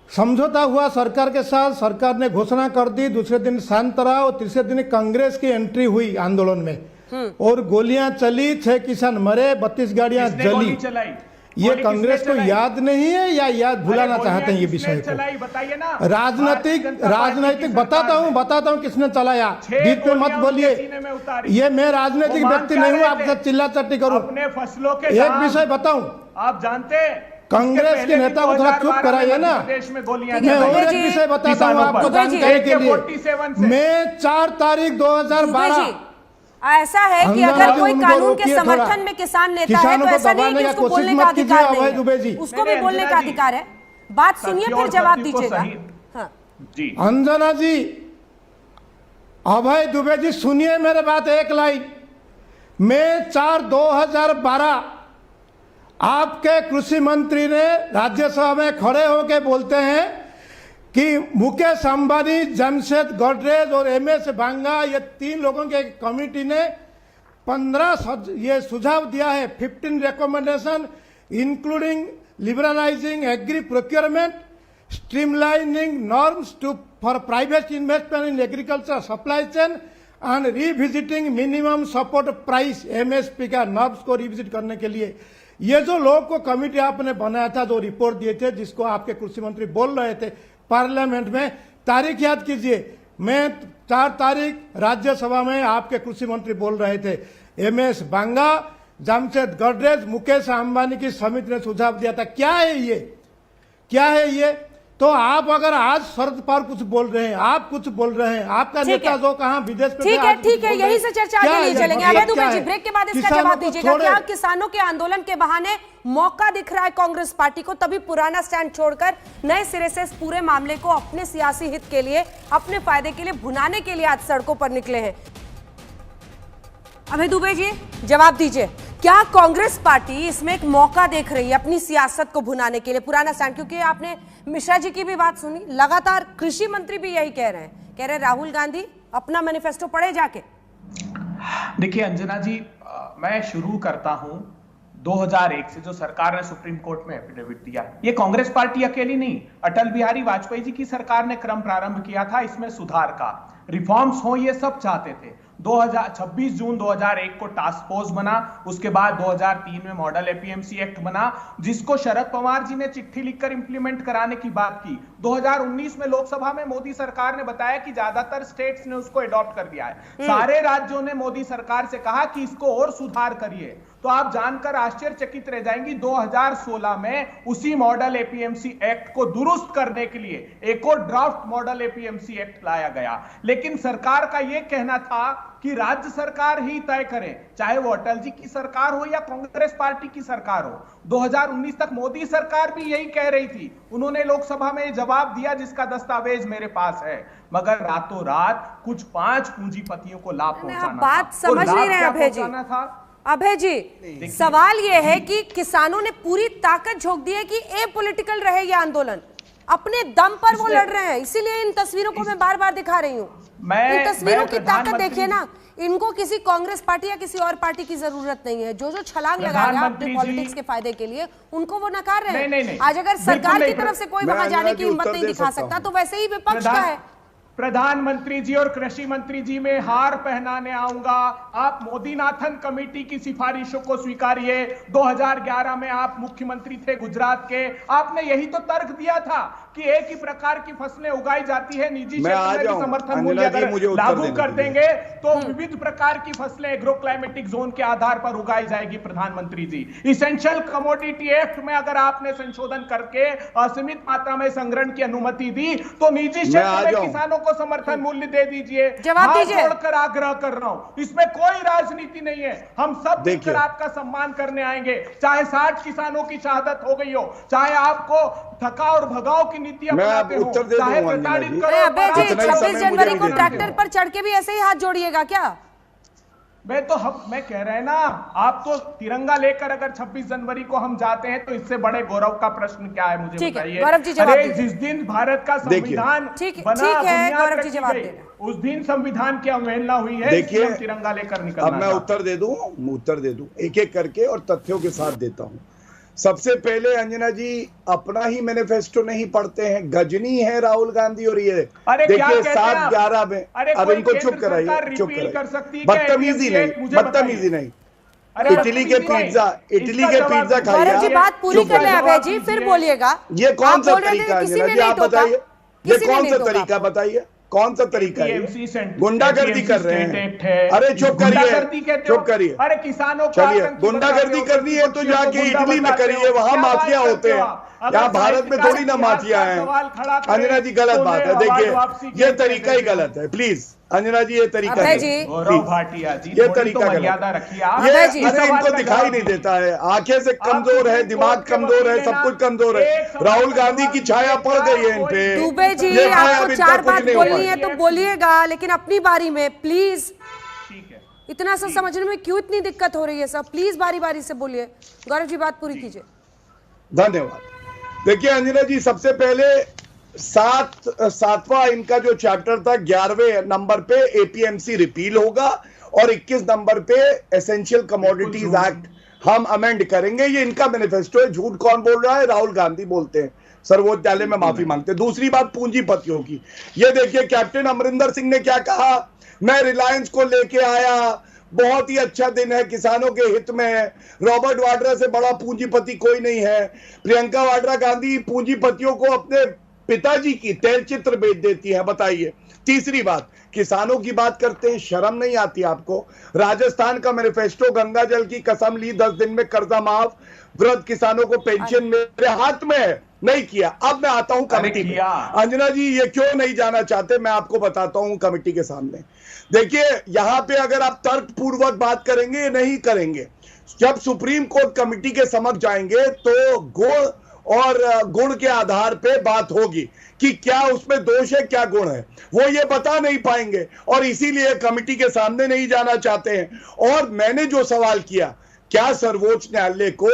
समझौता हुआ सरकार के साथ, सरकार ने घोषणा कर दी, दूसरे दिन शांत रहा और तीसरे दिन कांग्रेस की एंट्री हुई आंदोलन में और गोलियां चली, 6 किसान मरे, 32 गाड़ियां जली। ये कांग्रेस को याद नहीं है या याद भुलाना चाहते हैं ये विषय को? राजनीतिक बताता हूँ किसने चलाया, बीच में मत बोलिए। ये मैं राजनीतिक व्यक्ति नहीं हूँ आपके साथ चिल्ला चट्टी करूँ। एक विषय बताऊं, आप जानते कांग्रेस के नेता को थोड़ा चुप कराइए ना। मैं और एक विषय बताता हूँ आपको जानकारी के लिए। मैं 4 तारीख 2012, ऐसा है कि अगर कोई कानून के समर्थन में किसान नेता है तो ऐसा नहीं कि उसको बोलने का अधिकार नहीं है, उसको भी बोलने का अधिकार है। बात सुनिए फिर जवाब दीजिएगा। हाँ। अंजना जी, अभय दुबे जी, सुनिए मेरे बात एक लाइन। मैं 4/2012 आपके कृषि मंत्री ने राज्यसभा में खड़े होकर बोलते हैं कि मुकेश अंबानी, जमशेद गोडरेज और एमएस बांगा, ये 3 लोगों के कमेटी ने 15 ये सुझाव दिया है, 15 recommendation including liberalising agri procurement, streamlining norms for private investment in agriculture supply chain and revisiting minimum support price MSP का नॉर्म्स को रिविजिट करने के लिए। ये जो लोग को कमेटी आपने बनाया था, जो रिपोर्ट दिए थे, जिसको आपके कृषि मंत्री बोल रहे थे पार्लियामेंट में, तारीख याद कीजिए। मैं 4 तारीख राज्यसभा में आपके कृषि मंत्री बोल रहे थे, एमएस बांगा, जमशेद गोडरेज, मुकेश अंबानी की समिति ने सुझाव दिया था। क्या है ये, क्या है ये? तो आप अगर आज शरद पवार कुछ बोल रहे हैं, आप कुछ बोल रहे हैं, आपका नेता जो कहाँ विदेश पे, ठीक है, यही से चर्चा आगे ले चलेंगे। अभय दुबे जी, ब्रेक के बाद इसका जवाब दीजिएगा। क्या किसानों के आंदोलन के बहाने मौका दिख रहा है कांग्रेस पार्टी को, तभी पुराना स्टैंड छोड़कर नए सिरे से इस पूरे मामले को अपने सियासी हित के लिए, अपने फायदे के लिए भुनाने के लिए आज सड़कों पर निकले हैं? अभय दुबे जी, जवाब दीजिए। क्या कांग्रेस पार्टी इसमें एक मौका देख रही है अपनी सियासत को भुनाने के लिए, पुराना स्टैंड? क्योंकि आपने मिश्रा जी की भी बात सुनी, लगातार कृषि मंत्री भी यही कह रहे हैं, राहुल गांधी अपना मैनिफेस्टो पढ़े जाके। देखिए अंजना जी, मैं शुरू करता हूं 2001 से जो सरकार ने सुप्रीम कोर्ट में एफिडेविट दिया। ये कांग्रेस पार्टी अकेली नहीं, अटल बिहारी वाजपेयी जी की सरकार ने क्रम प्रारंभ किया था इसमें सुधार का, रिफॉर्म्स हो, ये सब चाहते थे। 26 जून 2001 को टास्क फोर्स बना, उसके बाद 2003 में मॉडल एपीएमसी एक्ट बना, जिसको शरद पवार जी ने चिट्ठी लिखकर इंप्लीमेंट कराने की बात की। 2019 में लोकसभा में मोदी सरकार ने बताया कि ज्यादातर स्टेट्स ने उसको अडॉप्ट कर दिया है। सारे राज्यों ने मोदी सरकार से कहा कि इसको और सुधार करिए। तो आप जानकर आश्चर्यचकित रह जाएंगी, 2016 में उसी मॉडल एपीएमसी एक्ट को दुरुस्त करने के लिए एक और ड्राफ्ट मॉडल एपीएमसी एक्ट लाया गया। लेकिन सरकार का यह कहना था कि राज्य सरकार ही तय करे, चाहे वो अटल जी की सरकार हो या कांग्रेस पार्टी की सरकार हो। 2019 तक मोदी सरकार भी यही कह रही थी। उन्होंने लोकसभा में जवाब दिया जिसका दस्तावेज मेरे पास है, मगर रातों रात कुछ 5 पूंजीपतियों को लाभ पहुंचाना बात समझ नहीं रहे अभय जी। अभय जी, सवाल ये है कि किसानों ने पूरी ताकत झोंक दी है कि ए पॉलिटिकल रहे ये आंदोलन, अपने दम पर वो लड़ रहे हैं, इसीलिए इन तस्वीरों को मैं बार बार दिखा रही हूँ। इन तस्वीरों की ताकत देखिए ना, इनको किसी कांग्रेस पार्टी या किसी और पार्टी की जरूरत नहीं है। जो छलांग लगा रहा है अपने पॉलिटिक्स के फायदे के लिए, उनको वो नकार रहे हैं। नहीं। आज अगर सरकार की तरफ से कोई वहां जाने की हिम्मत नहीं दिखा सकता, तो वैसे ही विपक्ष का है। प्रधानमंत्री जी और कृषि मंत्री जी में हार पहनाने आऊंगा। आप मोदीनाथन कमेटी की सिफारिशों को स्वीकारिए। 2011 में आप मुख्यमंत्री थे गुजरात के, आपने यही तो तर्क दिया था कि एक ही प्रकार की फसलें उगाई जाती है, निजी क्षेत्र में समर्थन मूल्य अगर लागू कर देंगे तो विविध प्रकार की फसलें एग्रो क्लाइमेटिक जोन के आधार पर उगाई जाएगी। प्रधानमंत्री जी, इसेंशियल कमोडिटी एक्ट में अगर आपने संशोधन करके असीमित मात्रा में संग्रहण की अनुमति दी तो निजी क्षेत्र में किसानों को समर्थन मूल्य दे दीजिए। जवाब दीजिए। छोड़कर आग्रह कर रहा हूं, इसमें कोई राजनीति नहीं है। हम सब मिलकर आपका सम्मान करने आएंगे, चाहे 60 किसानों की शहादत हो गई हो, चाहे आपको थका और भगाओ की नीति अपनाते हो, चाहे प्रताड़ित करो। अबे जी, 26 जनवरी को ट्रैक्टर पर चढ़ के भी ऐसे ही हाथ जोड़िएगा क्या? मैं कह रहे हैं ना, आप तो तिरंगा लेकर अगर 26 जनवरी को हम जाते हैं तो इससे बड़े गौरव का प्रश्न क्या है, मुझे बताइए। अरे जिस दिन भारत का संविधान बना, गौरव जी जवाब दे, उस दिन संविधान की अवहेलना हुई है। देखिए, तिरंगा लेकर निकलना। अब मैं उत्तर दे दूं एक एक करके और तथ्यों के साथ देता हूं। सबसे पहले अंजना जी अपना ही मैनिफेस्टो नहीं पढ़ते हैं, गजनी है राहुल गांधी और ये देखिए 7/11 में। अब इनको चुप कराइए, बदतमीजी नहीं। इटली के पिज्जा खाइए। बात पूरी कर ले अभय जी, फिर बोलिएगा। ये कौन सा तरीका है अंजना जी, आप बताइए, ये कौन सा तरीका बताइए, कौन सा तरीका है? गुंडागर्दी कर रहे हैं। अरे चुप करिए। अरे किसानों चलिए, गुंडागर्दी करनी है तो जाके इटली में करिए, वहां माफिया होते हैं, यहाँ भारत में थोड़ी ना माफिया है। अंजना जी गलत बात है, देखिए ये तरीका ही गलत है। प्लीज अंजना जी, ये तरीका ये तरीका ये इनको दिखाई नहीं देता है, आंखें से कमजोर है, दिमाग कमजोर है, सब कुछ कमजोर है। राहुल गांधी की छाया पड़ गई है इन पे। दुबे जी, आपको 4 बात बोलनी है तो बोलिएगा, लेकिन अपनी बारी में प्लीज। इतना सा समझने में क्यों इतनी दिक्कत हो रही है सब? प्लीज बारी बारी से बोलिए। गौरव जी बात पूरी कीजिए। धन्यवाद। देखिए अंजना जी, सबसे पहले 7वां इनका जो चैप्टर था, 11वें नंबर पे एपीएमसी रिपील होगा और 21 नंबर पे एसेंशियल कमोडिटीज एक्ट हम अमेंड करेंगे। ये इनका मैनिफेस्टो है। झूठ कौन बोल रहा है? राहुल गांधी बोलते हैं, सर्वोच्च न्यायालय में माफी मांगते हैं। दूसरी बात पूंजीपतियों की, ये देखिए कैप्टन अमरिंदर सिंह ने क्या कहा, मैं रिलायंस को लेके आया, बहुत ही अच्छा दिन है, किसानों के हित में है। रॉबर्ट वाड्रा से बड़ा पूंजीपति कोई नहीं है। प्रियंका वाड्रा गांधी पूंजीपतियों को अपने पिताजी की तैलचित्र बेच देती है, बताइए। तीसरी बात, किसानों की बात करते हैं, शर्म नहीं आती आपको? राजस्थान का मैनिफेस्टो, गंगा जल की कसम ली, 10 दिन में कर्जा माफ, वृद्ध किसानों को पेंशन मेरे हाथ में है, नहीं किया। अब मैं आता हूं कमेटी में। अंजना जी ये क्यों नहीं जाना चाहते, मैं आपको बताता हूं कमेटी के सामने। देखिए यहां पे अगर आप तर्कपूर्वक बात करेंगे, ये नहीं करेंगे। जब सुप्रीम कोर्ट कमेटी के समक्ष जाएंगे तो गुण के आधार पे बात होगी कि क्या उसमें दोष है, क्या गुण है, वो ये बता नहीं पाएंगे और इसीलिए कमेटी के सामने नहीं जाना चाहते हैं। और मैंने जो सवाल किया, क्या सर्वोच्च न्यायालय को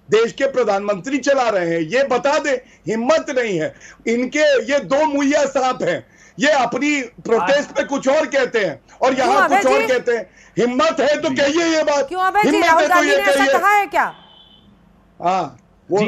देश के प्रधानमंत्री चला रहे हैं, ये बता दे। हिम्मत नहीं है इनके, ये 2 मुहैया सांप हैं। ये अपनी प्रोटेस्ट पे कुछ और कहते हैं और यहाँ कुछ और कहते हैं। हिम्मत है तो कहिए ये बात, हिम्मत है तो ये कहिए। क्या हाँ जी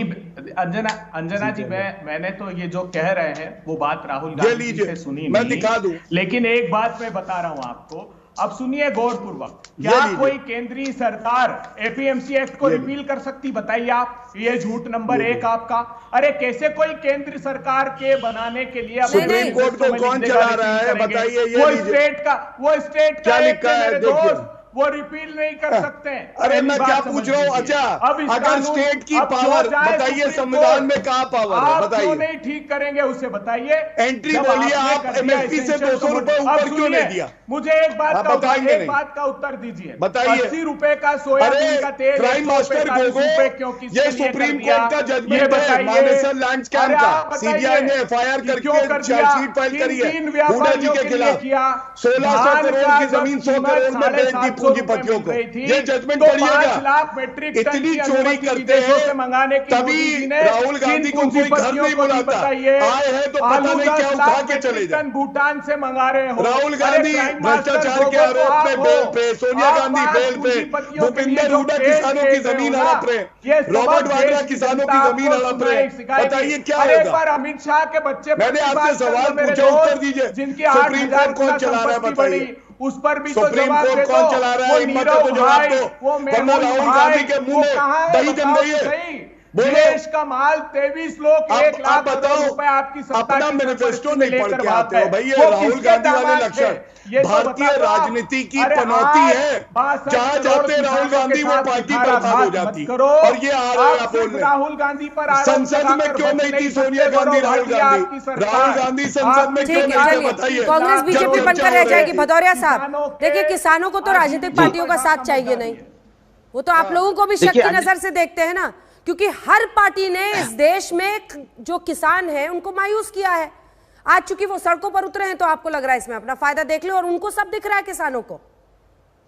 अंजना जी, मैंने तो ये जो कह रहे हैं वो बात राहुल गांधी से सुनी मैं दिखा दूं। लेकिन एक बात मैं बता रहा हूं आपको, अब सुनिए गौरपूर्वक। क्या कोई केंद्रीय सरकार एपीएमसी एक्ट को रिपील कर सकती? बताइए आप। ये झूठ नंबर 1 आपका। अरे कैसे कोई केंद्र सरकार के बनाने के लिए सुप्रीम कोर्ट को कौन चला रहा है बताइए? वो स्टेट का लिखा है दोस्त, वो रिपील नहीं कर सकते। अरे मैं क्या पूछ रहा हूँ? अच्छा अगर स्टेट की पावर बताइए, संविधान में कहाँ पावर है बताइए? नहीं ठीक करेंगे उसे बताइए। एंट्री बोलिए आप, एमएसपी से 200 रुपए ऊपर क्यों नहीं दिया? मुझे एक बात का उत्तर दीजिए, बताइए। 80 रुपए का सोयाबीन का तेल, प्राइम मास्टर गोगो, ये सुप्रीम कोर्ट का जजमेंट है मानेसर लैंड स्कैम का। सीबीआई ने एफआईआर करके चार्जशीट फाइल करी है हुड्डा जी के खिलाफ। 1600 करोड़ की जमीन 100 करोड़ में बेच दी पूंजीपतियों को। ये जजमेंट पढ़िएगा। 5 लाख मेट्रिक टन इतनी की चोरी अनुमति करते विदेशों से हैं मंगाने की तभी मोदी जी ने राहुल गांधी को कोई घर नहीं बुलाता। आए हैं तो पता नहीं क्या उठा के चले जाए। भूटान से मंगा रहे हो। राहुल गांधी भ्रष्टाचार के आरोप में बेल पे, सोनिया गांधी बेल पे, भूपिंदर हुड्डा किसानों की जमीन हड़प रहे, रॉबर्ट वाड्रा किसानों की जमीन हड़प रहे। बताइए क्या एक होगा? बार अमित शाह के बच्चे मैंने आपसे सवाल पूछा, उत्तर दीजिए। जिनकी सुप्रीम कोर्ट कौन चला रहा है बताइए? उस पर भी तो सुप्रीम जवाब कोर्ट दे कौन दो। चला रहा है? वो हिम्मत नीरव है तो जवाब भाई, दो, वो वरना मेहुल राहुल भाई, गांधी के मुंह वो में कहाँ है? दही जम बताओ गई है। सही। बोलो। देश का माल 23 लोग 1 लाख बताओ, रुपए आपकी सत्ता अपना की मैनिफेस्टो संपत्ति नहीं पढ़ लेकर के आते हो भाग भाई। गए। ये वो राहुल किसके गांधी वाले दामाद लक्षण थे? ये तो भारतीय बता दो आप। राजनीति की अरे पनौती आज है। 62 जहां करोड़ जाते राहुल किसानों गांधी के वो साथ पार्टी दिखारा बर्बाद हो मत जाती। करो। और ये आ रहे हैं आप आप सिर्फ बोलने। राहुल गांधी पर आरोप संसद में लगाकर क्यों बच नहीं थी नहीं सोनिया सकते, गांधी? करो राहुल भटिया गांधी आपकी सरकार। राहुल गांधी संसद में ठीक क्यों है, नहीं थे? चलिए। बताइए। कांग्रेस बीजेपी बंद कर रह जाएगी। भदौरिया साहब किसानों के देखिए, किसानों को तो राजनीतिक पार्टियों का साथ चाहिए नहीं, वो तो आप लोगों को भी शक देखिए, की नजर से देखते हैं ना, क्योंकि हर पार्टी ने इस देश में जो किसान है उनको मायूस किया है। आज चूंकि वो सड़कों पर उतरे हैं तो आपको लग रहा है इसमें अपना फायदा देख लो, और उनको सब दिख रहा है किसानों को।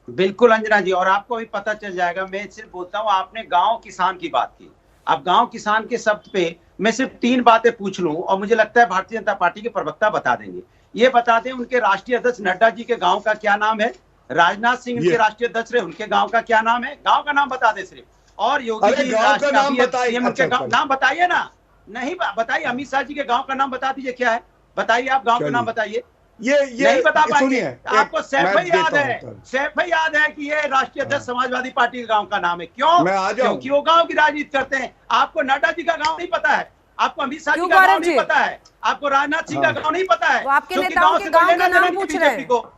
बिल्कुल अंजना जी, और आपको भी पता चल जाएगा। मैं सिर्फ बोलता हूँ, आपने गांव किसान की बात की। अब गांव किसान के शब्द पे मैं सिर्फ 3 बातें पूछ लूं और मुझे लगता है भारतीय जनता पार्टी के प्रवक्ता बता देंगे। ये बता दें, उनके राष्ट्रीय अध्यक्ष नड्डा जी के गांव का क्या नाम है? राजनाथ सिंह उनके राष्ट्रीय अध्यक्ष रहे, उनके गांव का क्या नाम है? गांव का नाम बता दे सिर्फ। और योगी जी गांव का नाम बताइए। उनके नाम बताइए ना। नहीं बताइए। अमित शाह जी के गांव का नाम बता दीजिए, क्या है? बताइए, आप गांव का नाम बताइए। ये नहीं बता पाएंगे। आपको सैफ मैं ही याद देता है, हूं। सैफ ही याद है कि ये राष्ट्रीय अध्यक्ष समाजवादी पार्टी के गांव का नाम है। क्यों? मैं आ जाऊं। क्योंकि वो गांव की राजनीति करते हैं। आपको नड्डा जी का गांव नहीं पता है, आपको अमित शाह जी क्यों का गांव गौरव नहीं जी? पता है, आपको राजनाथ सिंह का गांव नहीं पता है। वो आपके क्योंकि नेताओं के से गांव कोई का लेना नाम देना पूछ नहीं रहे हैं। बीजेपी को।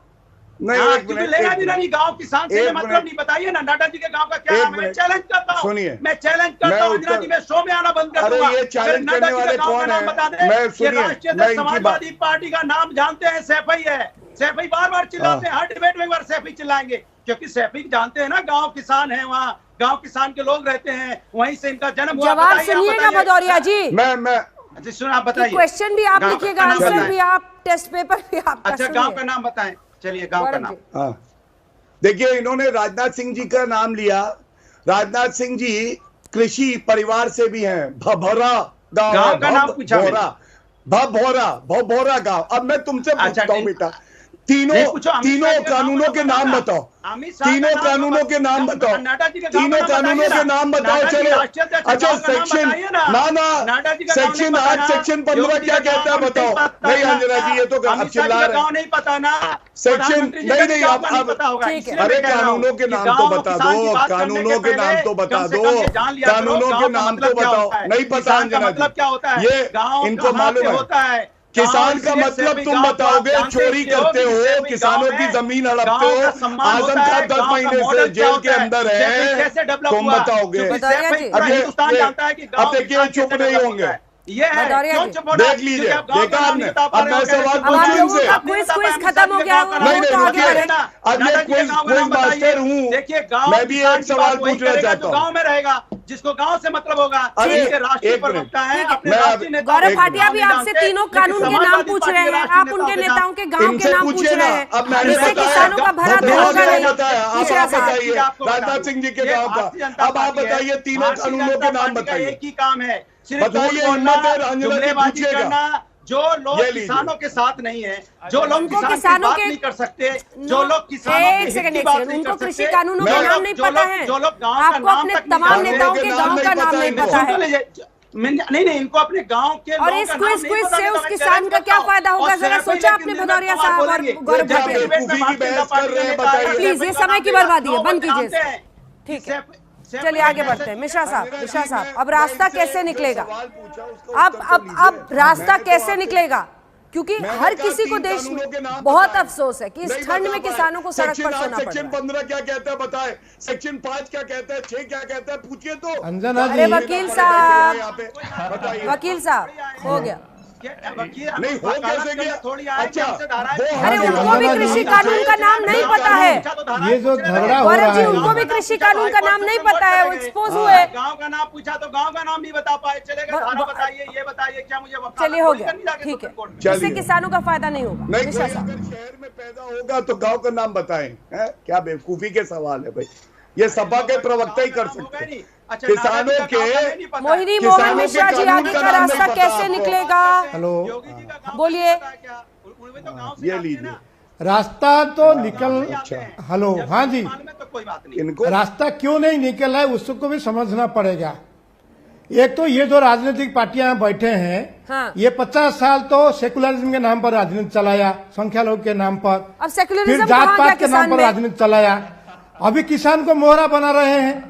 नहीं, हाँ, एक क्योंकि मिनट, लेना एक देना नहीं, गांव किसान से एक मतलब मिनट। नहीं। बताइए ना नड्डा जी के गांव का क्या एक नाम है? मैं मिनट। चैलेंज करता हूँ। सुनिए। मैं चैलेंज करता हूँ अंजना जी, मैं शो में आना बंद कर अरे दूंगा। ये चैलेंज अगर नड्डा करने जी के वाले गांव का कौन नाम है? बता दें। मैं ये सुनिए, राष्ट्रीय मैं अध्यक्ष इनकी समाजवादी पार्टी का नाम जानते हैं, सैफई है। सैफई बार-बार चिल्लाते हैं, हर डिबेट में एक बार सैफई चिल्लाएंगे, क्योंकि सैफई जानते हैं ना, गांव किसान है, वहाँ गांव किसान के लोग रहते हैं, वहीं से इनका जन्म हुआ। जवाब बताइए, आप सुनिएगा बताइए। भदौरिया जी। अच्छा सुना, आप बताइए। क्वेश्चन भी आप लिखिएगा, आंसर भी आप, टेस्ट पेपर भी आपका। अच्छा, गांव का नाम बताएं। चलिए, गांव का नाम। हाँ, देखिए, इन्होंने राजनाथ सिंह जी का नाम लिया। राजनाथ सिंह जी कृषि परिवार से भी हैं। भभोरा गांव का नाम पूछा भभोरा गांव। अब मैं तुमसे पूछता हूँ बेटा, तीनों कानूनों के नाम बताओ। तीनों कानूनों के नाम बताओ। तीनों कानूनों के नाम बताओ। चलो, अच्छा, सेक्शन सेक्शन 8 सेक्शन 15 क्या कहता है बताओ। नहीं अंजना जी, ये तो आप चिल्ला रहे हैं। नहीं पता ना सेक्शन नहीं आप अरे कानूनों के नाम तो बता दो। कानूनों के नाम तो बता दो। कानूनों के नाम तो बताओ। नहीं पता अंजना जी, ये इनको मालूम है। किसान का मतलब तुम बताओगे, चोरी करते हो, किसानों की जमीन हड़पते हो। आजम खान 10 महीने से जेल के अंदर है, तुम बताओगे। अब देखिए, चुप नहीं होंगे। ये है, देख लीजिए, देखा आपने। अब मैं सवाल पूछूं इनसे। क्विज खत्म हो गया। नहीं रुकिए, अब मैं क्विज मास्टर हूँ, मैं भी एक सवाल पूछना चाहता हूँ। गांव में रहेगा, जिसको गांव से मतलब होगा। राष्ट्रीय प्रवक्ता है, अपने राष्ट्रीय नेता। गौरव भाटिया भी आपसे तीनों कानून के नाम पूछ रहे हैं, आप उनके नेताओं के गांव के नाम पूछ रहे हैं। अब मैंने इससे किसानों का भला तो होगा नहीं। बताइए राजनाथ सिंह जी के गांव का। अब आप बताइए, तीनों कानूनों के नाम बताइए। एक ही काम है, बताइए, हिम्मत है रंजना जी, पूछिएगा। जो लोग किसानों के साथ नहीं है, जो लोग किसानों की बात नहीं कर सकते, जो लोग किसानों के हित की बात नहीं कर सकते, कृषि कानूनों का नाम नहीं पता है। जो लोग गांव का आपको नाम अपने तक तमाम नेताओं के गांव का नाम नहीं पता है। नहीं, इनको अपने गांव के और इस क्विज से उस किसान का क्या फायदा होगा, जरा सोचा आपने भदौरिया साहब और गौरव भाटिया। प्लीज, ये समय की बर्बादी है, बंद कीजिए। ठीक है, चलिए आगे बढ़ते हैं। मिश्रा साहब, अब रास्ता कैसे निकलेगा? अब रास्ता कैसे निकलेगा? क्योंकि हर किसी को देश में बहुत अफसोस है कि इस ठंड में किसानों को सड़क पर सोना पड़ रहा है। सेक्शन 15 क्या कहता है बताए, सेक्शन 5 क्या कहता है, 6 क्या कहता है, पूछिए तो। अरे वकील साहब, हो गया। नहीं हो कैसे गया? अच्छा अरे उनको भी कृषि कानून का नाम नहीं पता है। ये जो झगड़ा हो रहा गौरव जी, है, उनको भी कृषि कानून का नाम नहीं पता है, वो एक्सपोज हुए। गांव का नाम पूछा तो गांव का नाम नहीं बता पाए, चलेगा धारा बताइए, ये बताइए, क्या मुझे चलिए हो गया, ठीक है, इससे किसानों का फायदा नहीं होगा। नहीं, कोई अगर शहर में पैदा होगा तो गांव का नाम बताएं, हैं? क्या बेवकूफी के सवाल है भाई, ये सभा के प्रवक्ता ही कर सकते हैं। किसानों के मोहिनी मोहन मिश्रा जी, आगे का रास्ता कैसे निकलेगा? हेलो, बोलिए। ये लीजिए रास्ता तो निकल, हेलो, हाँ जी, इनको रास्ता क्यों नहीं निकल है उसको भी समझना पड़ेगा। एक तो ये जो राजनीतिक पार्टियां बैठे हैं, हाँ। ये 50 साल तो सेकुलरिज्म के नाम पर राजनीति चलाया, संख्या लोग के नाम पर, अब सेकुलरिज्म फिर जात पात के नाम पर राजनीति चलाया। अभी किसान को मोहरा बना रहे हैं,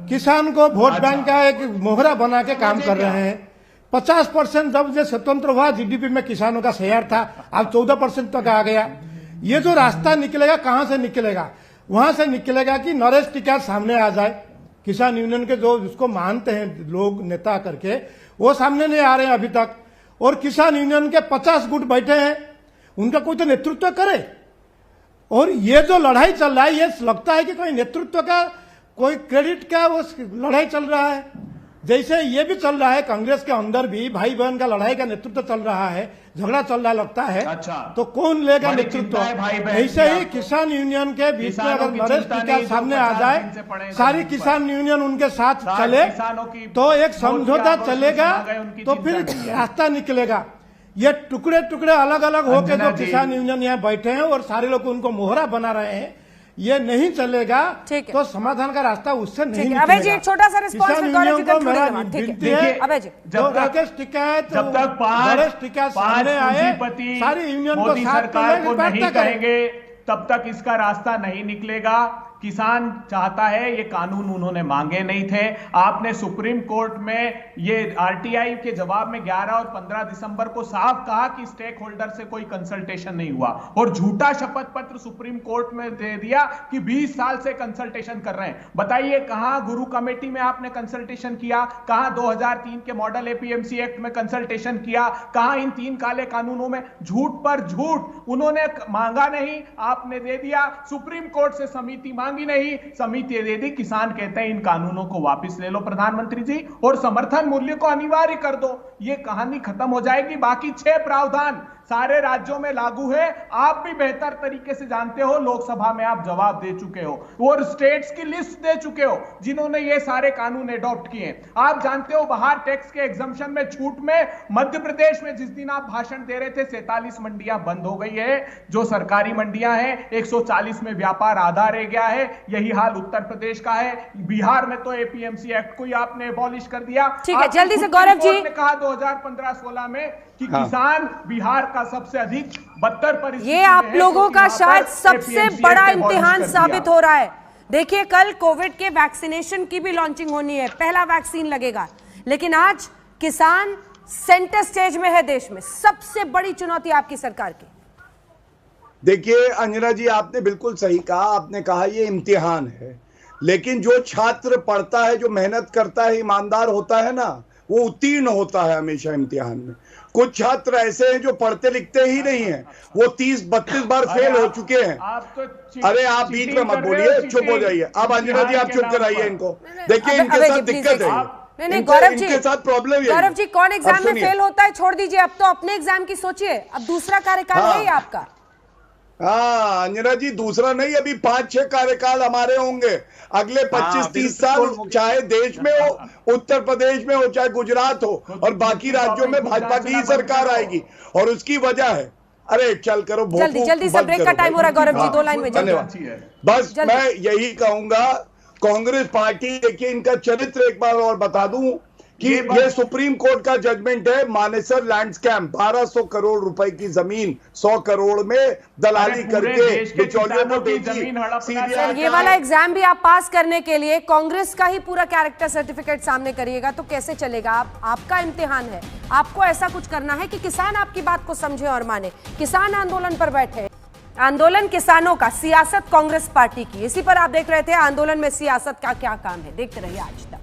किसान को वोट बैंक का एक मोहरा बना के काम कर रहे हैं। 50% जब से स्वतंत्र हुआ जीडीपी में किसानों का शेयर था, अब 14% तक आ गया। ये जो रास्ता निकलेगा कहां से निकलेगा? वहां से निकलेगा कि नरेश टिकैत सामने आ जाए, किसान यूनियन के जो जिसको मानते हैं लोग नेता करके, वो सामने नहीं आ रहे हैं अभी तक। और किसान यूनियन के 50 गुट बैठे हैं, उनका कोई तो नेतृत्व करे। और ये जो लड़ाई चल रहा है, ये लगता है कि कोई नेतृत्व का, कोई क्रेडिट का वो लड़ाई चल रहा है। जैसे ये भी चल रहा है, कांग्रेस के अंदर भी भाई बहन का लड़ाई का नेतृत्व चल रहा है, झगड़ा चल रहा लगता है। अच्छा, तो कौन लेगा नेतृत्व? ऐसे ही किसान यूनियन के बीच में अगर नरेश टिकैत सामने आ जाए, सारी किसान यूनियन उनके साथ चले तो एक समझौता चलेगा, तो फिर रास्ता निकलेगा। ये टुकड़े टुकड़े अलग अलग होकर जो किसान यूनियन यहाँ बैठे हैं और सारे लोग उनको मोहरा बना रहे हैं, ये नहीं चलेगा। तो समाधान का रास्ता उससे नहीं निकलेगा। अभय जी, एक छोटा सा रिस्पॉन्स किसान यूनियन को मेरा विनती है, अभय जी, जब राकेश टिकैत, नरेश टिकैत सामने आए, सारी यूनियन को साथ सरकार को नहीं करेंगे, तब तक इसका रास्ता नहीं निकलेगा। किसान चाहता है, ये कानून उन्होंने मांगे नहीं थे। आपने सुप्रीम कोर्ट में ये आरटीआई के जवाब में 11 और 15 दिसंबर को साफ कहा कि स्टेक होल्डर से कोई कंसल्टेशन नहीं हुआ, और झूठा शपथ पत्र सुप्रीम कोर्ट में दे दिया कि 20 साल से कंसल्टेशन कर रहे हैं। बताइए कहां गुरु कमेटी में आपने कंसल्टेशन किया? कहां 2003 के मॉडल एपीएमसी एक्ट में कंसल्टेशन किया? कहां इन 3 काले कानूनों में? झूठ पर झूठ। उन्होंने मांगा नहीं, आपने दे दिया। सुप्रीम कोर्ट से समिति मांगी नहीं, समिति दे दी। किसान कहते हैं इन कानूनों को वापस ले लो प्रधानमंत्री जी, और समर्थन मूल्य को अनिवार्य कर दो। ये कहानी खत्म हो जाएगी। बाकी 6 प्रावधान सारे राज्यों में लागू है, आप भी बेहतर तरीके से जानते हो, लोकसभा में आप जवाब दे चुके हो, और स्टेट्स की लिस्ट दे चुके हो जिन्होंने ये सारे कानून एडॉप्ट किए। आप जानते हो बाहर टैक्स के एग्जम्पशन में छूट में मध्य प्रदेश में जिस दिन आप भाषण दे रहे थे 47 मंडियां बंद हो गई है, जो सरकारी मंडियां हैं। 140 में व्यापार आधा रह गया है। यही हाल उत्तर प्रदेश का है। बिहार में तो एपीएमसी एक्ट को ही आपने एबॉलिश कर दिया। ठीक है, जल्दी से गौरव जी ने कहा 2015-16 में कि किसान बिहार का सबसे अधिक बदतर परिस्थिति। ये आप लोगों का शायद सबसे बड़ा इम्तिहान साबित हो रहा है। देखिए, कल कोविड के वैक्सीनेशन की भी लॉन्चिंग होनी है, पहला वैक्सीन लगेगा, लेकिन आज किसान सेंटर स्टेज में है देश में। सबसे बड़ी चुनौती आपकी सरकार की। देखिए अंजना जी, आपने बिल्कुल सही कहा। आपने कहा ये इम्तिहान है, लेकिन जो छात्र पढ़ता है, जो मेहनत करता है, ईमानदार होता है ना, वो उत्तीर्ण होता है हमेशा इम्तिहान में। कुछ छात्र ऐसे हैं जो पढ़ते लिखते ही नहीं हैं, वो 30-32 बार फेल हो चुके हैं। अरे आप बीच में मत बोलिए, चुप हो जाइए। अब अंजना जी आप चुप कराइए इनको। देखिए इनके साथ दिक्कत है, नहीं गौरव जी, इनके साथ प्रॉब्लम है। गौरव जी, कौन एग्जाम में फेल होता है छोड़ दीजिए, अब तो अपने एग्जाम की सोचिए। अब दूसरा कार्यकाल है ही आपका। हाँ अंजना जी, दूसरा नहीं, अभी 5-6 कार्यकाल हमारे होंगे अगले 25-30 साल, चाहे देश में हो, उत्तर प्रदेश में हो, चाहे गुजरात हो, और बाकी राज्यों में भाजपा की ही सरकार आएगी। और उसकी वजह है, अरे चल करो, जल्दी से ब्रेक का टाइम हो रहा है गौरव जी, 2 लाइन में। धन्यवाद। बस मैं यही कहूंगा, कांग्रेस पार्टी, देखिए इनका चरित्र एक बार और बता दूं कि ये सुप्रीम कोर्ट का जजमेंट है। मानेसर लैंड स्कैम, 1200 करोड़ रुपए की जमीन 100 करोड़ में दलाली करके बिचौलियों को बेची। ये वाला एग्जाम भी आप पास करने के लिए कांग्रेस का ही पूरा कैरेक्टर सर्टिफिकेट सामने करिएगा तो कैसे चलेगा? आपका इम्तिहान है, आपको ऐसा कुछ करना है कि किसान आपकी बात को समझे और माने। किसान आंदोलन पर बैठे, आंदोलन किसानों का, सियासत कांग्रेस पार्टी की। इसी पर आप देख रहे थे आंदोलन में सियासत का क्या काम है। देखते रहिए आज तक।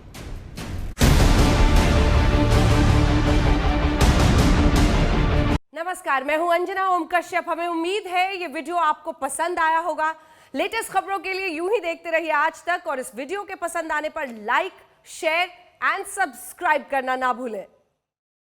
नमस्कार, मैं हूं अंजना ओम कश्यप। हमें उम्मीद है ये वीडियो आपको पसंद आया होगा। लेटेस्ट खबरों के लिए यूं ही देखते रहिए आज तक, और इस वीडियो के पसंद आने पर लाइक, शेयर एंड सब्सक्राइब करना ना भूलें।